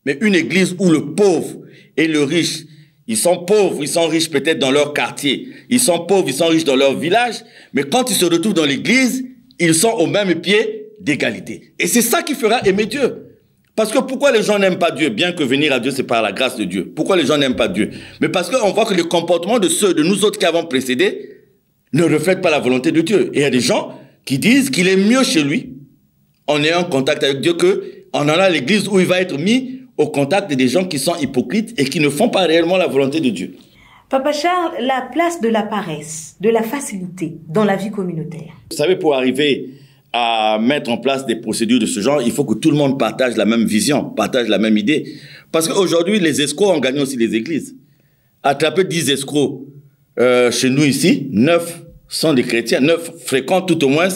B: mais une église où le pauvre et le riche, ils sont pauvres, ils sont riches peut-être dans leur quartier, ils sont pauvres, ils sont riches dans leur village, mais quand ils se retrouvent dans l'église, ils sont au même pied d'égalité. Et c'est ça qui fera aimer Dieu. Parce que pourquoi les gens n'aiment pas Dieu, bien que venir à Dieu, c'est par la grâce de Dieu. Pourquoi les gens n'aiment pas Dieu? Mais parce qu'on voit que le comportement de ceux, de nous autres qui avons précédé, ne reflète pas la volonté de Dieu. Et il y a des gens qui disent qu'il est mieux chez lui, en ayant contact avec Dieu, qu'en allant à l'église où il va être mis au contact des gens qui sont hypocrites et qui ne font pas réellement la volonté de Dieu.
A: Papa Charles, la place de la paresse, de la facilité dans la vie communautaire.
B: Vous savez, pour arriver à mettre en place des procédures de ce genre, il faut que tout le monde partage la même vision, partage la même idée. Parce qu'aujourd'hui, les escrocs ont gagné aussi les églises. Attraper 10 escrocs chez nous ici, 9 sont des chrétiens, 9 fréquentent tout au moins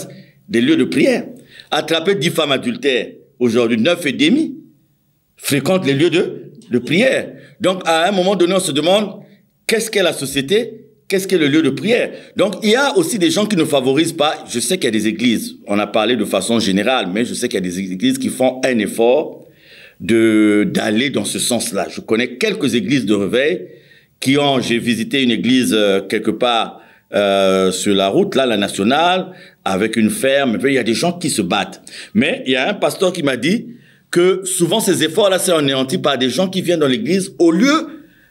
B: des lieux de prière. Attraper 10 femmes adultères, aujourd'hui 9,5 fréquentent les lieux de prière. Donc à un moment donné, on se demande qu'est-ce qu'est la société, qu'est-ce qu'est le lieu de prière. Donc il y a aussi des gens qui ne favorisent pas, je sais qu'il y a des églises, on a parlé de façon générale, mais je sais qu'il y a des églises qui font un effort d'aller dans ce sens-là. Je connais quelques églises de réveil j'ai visité une église quelque part sur la route, là, la nationale, avec une ferme, il y a des gens qui se battent. Mais il y a un pasteur qui m'a dit que souvent ces efforts-là, c'est anéanti par des gens qui viennent dans l'église, au lieu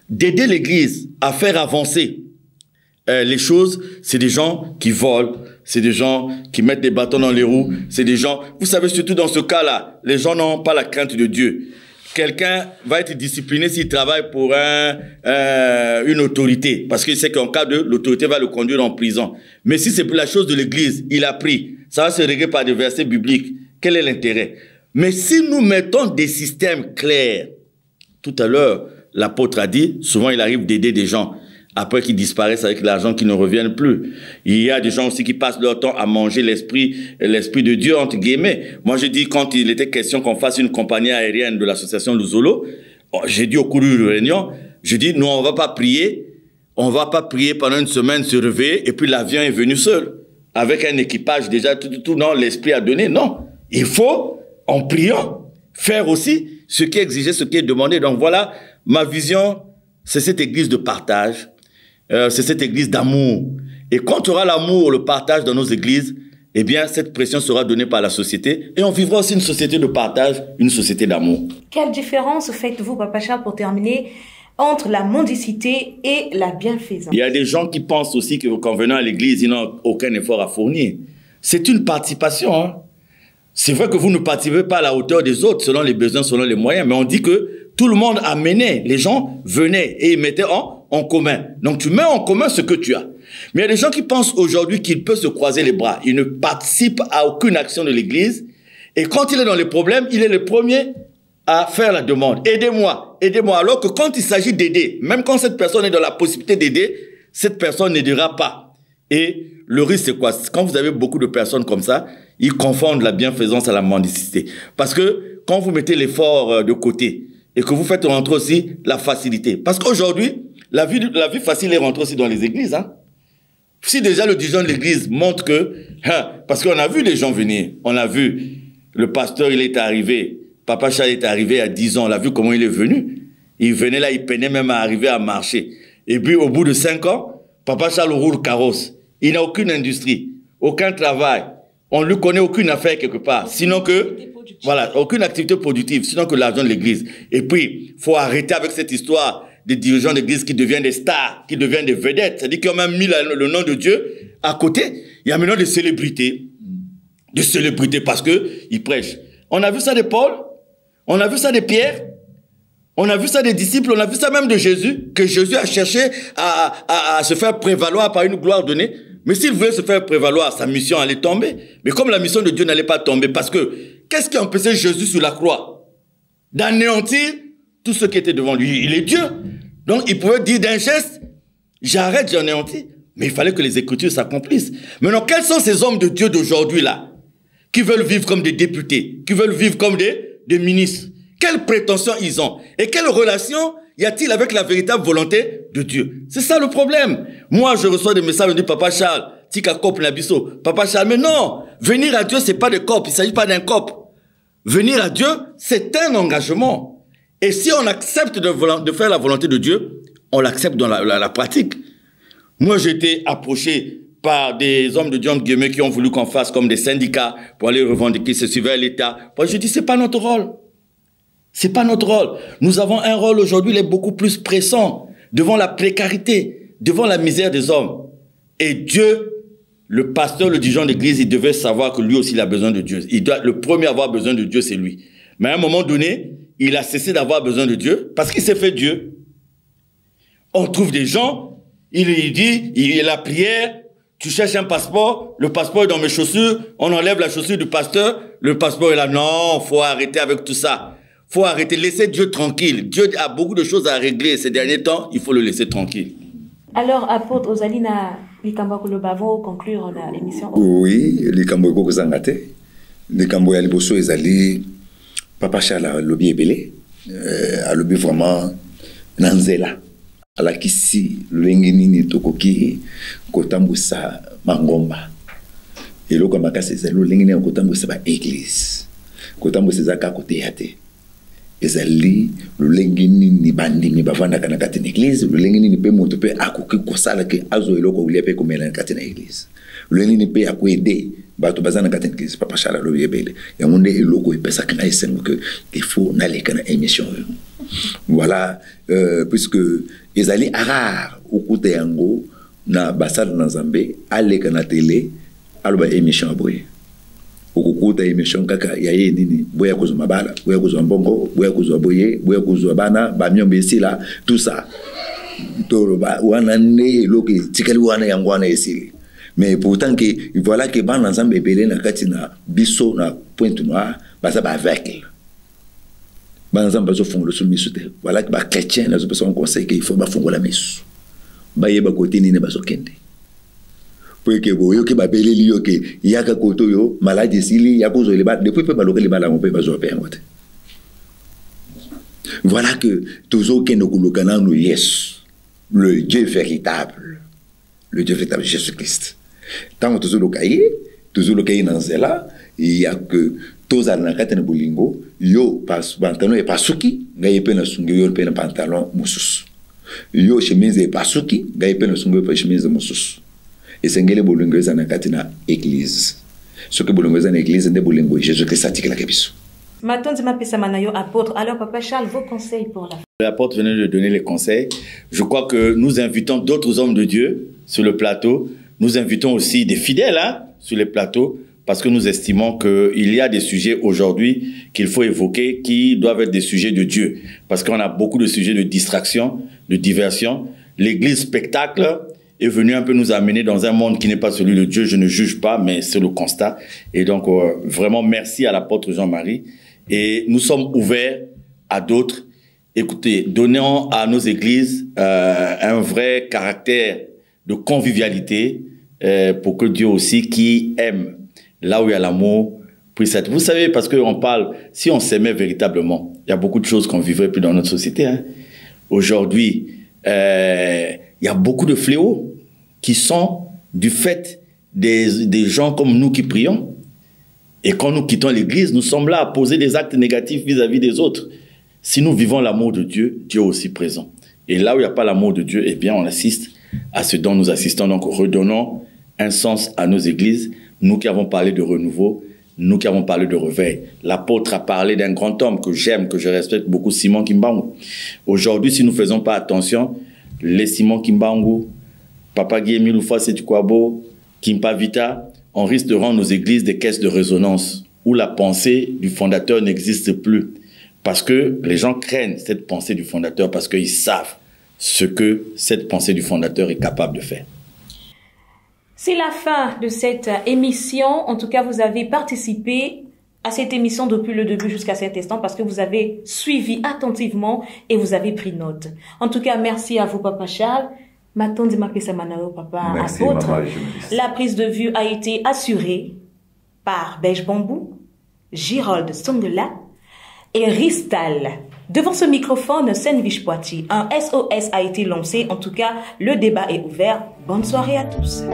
B: d'aider l'église à faire avancer les choses, c'est des gens qui volent, c'est des gens qui mettent des bâtons dans les roues, c'est des gens, vous savez, surtout dans ce cas-là, les gens n'ont pas la crainte de Dieu. Quelqu'un va être discipliné s'il travaille pour une autorité, parce qu'il sait qu'en cas de, l'autorité va le conduire en prison. Mais si c'est pour la chose de l'église, il a pris, ça va se régler par des versets bibliques. Quel est l'intérêt? Mais si nous mettons des systèmes clairs, tout à l'heure, l'apôtre a dit, souvent il arrive d'aider des gens, après qu'ils disparaissent avec l'argent qui ne reviennent plus. Il y a des gens aussi qui passent leur temps à manger l'esprit de Dieu, entre guillemets. Moi, j'ai dit, quand il était question qu'on fasse une compagnie aérienne de l'association Luzolo, j'ai dit au cours d'une réunion, j'ai dit, nous, on va pas prier pendant une semaine, se réveiller, et puis l'avion est venu seul, avec un équipage déjà, tout non, l'esprit a donné. Non, il faut, en priant, faire aussi ce qui est exigé, ce qui est demandé. Donc voilà, ma vision, c'est cette église de partage, c'est cette église d'amour. Et quand il y aura l'amour, le partage dans nos églises, eh bien, cette pression sera donnée par la société et on vivra aussi une société de partage, une société d'amour.
A: Quelle différence faites-vous, Papa Charles, pour terminer, entre la mendicité et la bienfaisance?
B: Il y a des gens qui pensent aussi qu'en venant à l'église, ils n'ont aucun effort à fournir. C'est une participation, hein. C'est vrai que vous ne participez pas à la hauteur des autres, selon les besoins, selon les moyens, mais on dit que tout le monde amenait, les gens venaient et ils mettaient en commun. Donc tu mets en commun ce que tu as. Mais il y a des gens qui pensent aujourd'hui qu'il peut se croiser les bras. Il ne participe à aucune action de l'église. Et quand il est dans les problèmes, il est le premier à faire la demande. Aidez-moi, aidez-moi. Alors que quand il s'agit d'aider, même quand cette personne est dans la possibilité d'aider, cette personne n'aidera pas. Et le risque, c'est quoi? Quand vous avez beaucoup de personnes comme ça, ils confondent la bienfaisance à la mendicité. Parce que quand vous mettez l'effort de côté, et que vous faites rentrer aussi la facilité. Parce qu'aujourd'hui, la vie facile est rentrée aussi dans les églises. Hein. Si déjà le dirigeant de l'église montre que... parce qu'on a vu les gens venir. On a vu le pasteur, il est arrivé. Papa Charles est arrivé à 10 ans. On a vu comment il est venu. Il venait là, il peinait même à arriver à marcher. Et puis, au bout de 5 ans, Papa Charles roule carrosse. Il n'a aucune industrie, aucun travail. On ne lui connaît aucune affaire quelque part. Sinon que... Voilà, aucune activité productive, sinon que l'argent de l'église. Et puis, il faut arrêter avec cette histoire des dirigeants d'église qui deviennent des stars, qui deviennent des vedettes. C'est-à-dire qu'ils ont même mis le nom de Dieu à côté. Il y a maintenant des célébrités. Des célébrités parce qu'ils prêchent. On a vu ça de Paul. On a vu ça de Pierre. On a vu ça des disciples. On a vu ça même de Jésus. Que Jésus a cherché à se faire prévaloir par une gloire donnée. Mais s'il voulait se faire prévaloir, sa mission allait tomber. Mais comme la mission de Dieu n'allait pas tomber, parce que qu'est-ce qui empêchait Jésus sur la croix? D'anéantir tout ce qui était devant lui. Il est Dieu. Donc, il pouvait dire d'un geste, j'arrête, j'anéantis. Mais il fallait que les Écritures s'accomplissent. Maintenant, quels sont ces hommes de Dieu d'aujourd'hui là, qui veulent vivre comme des députés, qui veulent vivre comme des ministres? Quelles prétentions ils ont? Et quelle relation y a-t-il avec la véritable volonté de Dieu? C'est ça le problème. Moi, je reçois des messages de Papa Charles, Tika Kop Nabiso. Papa Charles, mais non, venir à Dieu, c'est pas de cop, il s'agit pas d'un cop. Venir à Dieu, c'est un engagement. Et si on accepte de faire la volonté de Dieu, on l'accepte dans la pratique. Moi, j'ai été approché par des hommes de Dieu, entre guillemets, qui ont voulu qu'on fasse comme des syndicats pour aller revendiquer ceci vers l'État. Moi, je dis, c'est pas notre rôle. C'est pas notre rôle. Nous avons un rôle aujourd'hui, il est beaucoup plus pressant devant la précarité, devant la misère des hommes. Et Dieu, le pasteur, le dirigeant d'église, il devait savoir que lui aussi, il a besoin de Dieu. Le premier à avoir besoin de Dieu, c'est lui. Mais à un moment donné, il a cessé d'avoir besoin de Dieu parce qu'il s'est fait Dieu. On trouve des gens, il dit, il y a la prière, tu cherches un passeport, le passeport est dans mes chaussures, on enlève la chaussure du pasteur, le passeport est là. Non, faut arrêter avec tout ça. Faut arrêter, laisser Dieu tranquille. Dieu a beaucoup de choses à régler ces derniers temps, il faut le laisser tranquille.
A: Alors, apôtre Ozalina, likambo kolobavo conclure l'émission.
E: Oui, likambo eko kozangate. Likambo ya liboso ezali Papa Charles lobi ebele, alobi vraiment nanzela. Alakisi lolenge nini tokoki kotambusa mangomba. Eloko makasi ezali lolenge nini kotambusa ba église. Kotambusa ezaka kote yate. Ezali lolenge nini bandimi bavandaka na kati na église, lolenge nini pe moto pe akoki kosala ke azo eloko ulia pe komela na kati na église. Lolenge nini pe akoede bato bazana kati na église. Papa Charles lobi ebele. Yango nde eloko epesaka na esengo que il faut naleka na émission. Voilà, puisque ezali rare okuta yango na basala na Nzambe aleka na télé aloba émission aboye. Okukuta émission kaka ya ye nini boya kozwa mabala, boya kozwa mbongo, boya kozwa boye, boya kozwa bana, ba myombe esila, tout ça. Toloba wana ne loki tikali wana yango wana esili. Mais pourtant que voilà que ban Nzambe ebele na kati na biso na Pointe Noire, basa ba avec. Ban Nzambe bazo fongola sur misu te. Voilà que ba chrétien na zo personne conseil que il faut ba fongola misu. Ba yeba côté nini bazo kende. Pour que boyo que ba beleli yo que yaka koto yo malade sili yakozo le ba depuis pe ba lokeli ba la mo pe bazo pe ngote. Voilà que toujours que nous colocons nous yes, le Dieu véritable. Le Dieu véritable Jésus-Christ. Tant que toujours le cahier dans cela, il y a que tous à la carte de bolingo, yo pantalon et pasuki, gagne peine sungi yo peine pantalon musus. Yo chemise et pasuki, gagne peine sungi yo chemise musus. Et c'est ngele bolingo za na carte na église. Ce que bolingo za na église de bolingo Jésus-Christ atika la kebiso.
A: Matonzi mapesa manayo apôtre. Alors Papa Charles, vos conseils pour la fin.
B: L'apôtre venait de donner les conseils. Je crois que nous invitons d'autres hommes de Dieu sur le plateau. Nous invitons aussi des fidèles sur les plateaux parce que nous estimons qu'il y a des sujets aujourd'hui qu'il faut évoquer qui doivent être des sujets de Dieu. Parce qu'on a beaucoup de sujets de distraction, de diversion. L'église spectacle est venue un peu nous amener dans un monde qui n'est pas celui de Dieu. Je ne juge pas, mais c'est le constat. Et donc, vraiment, merci à l'apôtre Jean-Marie. Et nous sommes ouverts à d'autres. Écoutez, donnons à nos églises un vrai caractère de convivialité pour que Dieu aussi, qui aime là où il y a l'amour, pris cette... Vous savez, parce qu'on parle, si on s'aimait véritablement, il y a beaucoup de choses qu'on vivrait plus dans notre société. Hein. Aujourd'hui, il y a beaucoup de fléaux qui sont du fait des gens comme nous qui prions. Et quand nous quittons l'église, nous sommes là à poser des actes négatifs vis-à-vis des autres. Si nous vivons l'amour de Dieu, Dieu est aussi présent. Et là où il n'y a pas l'amour de Dieu, eh bien, on assiste à ce dont nous assistons. Donc, redonnons un sens à nos églises. Nous qui avons parlé de renouveau, nous qui avons parlé de réveil. L'apôtre a parlé d'un grand homme que j'aime, que je respecte beaucoup, Simon Kimbangu. Aujourd'hui, si nous ne faisons pas attention, les Simon Kimbangu, Papa Guillemil Loufa Setukwabo, Kimpa Vita, on risque de rendre nos églises des caisses de résonance où la pensée du fondateur n'existe plus. Parce que les gens craignent cette pensée du fondateur parce qu'ils savent ce que cette pensée du fondateur est capable de faire.
A: C'est la fin de cette émission. En tout cas, vous avez participé à cette émission depuis le début jusqu'à cet instant parce que vous avez suivi attentivement et vous avez pris note. En tout cas, merci à vous, Papa Charles. Merci, apôtre.
E: Maman,
A: La prise de vue a été assurée par Beige Bambou, Girold Songela et Ristal. Devant ce microphone, Senvich Poiti, un SOS a été lancé. En tout cas, le débat est ouvert. Bonne soirée à tous.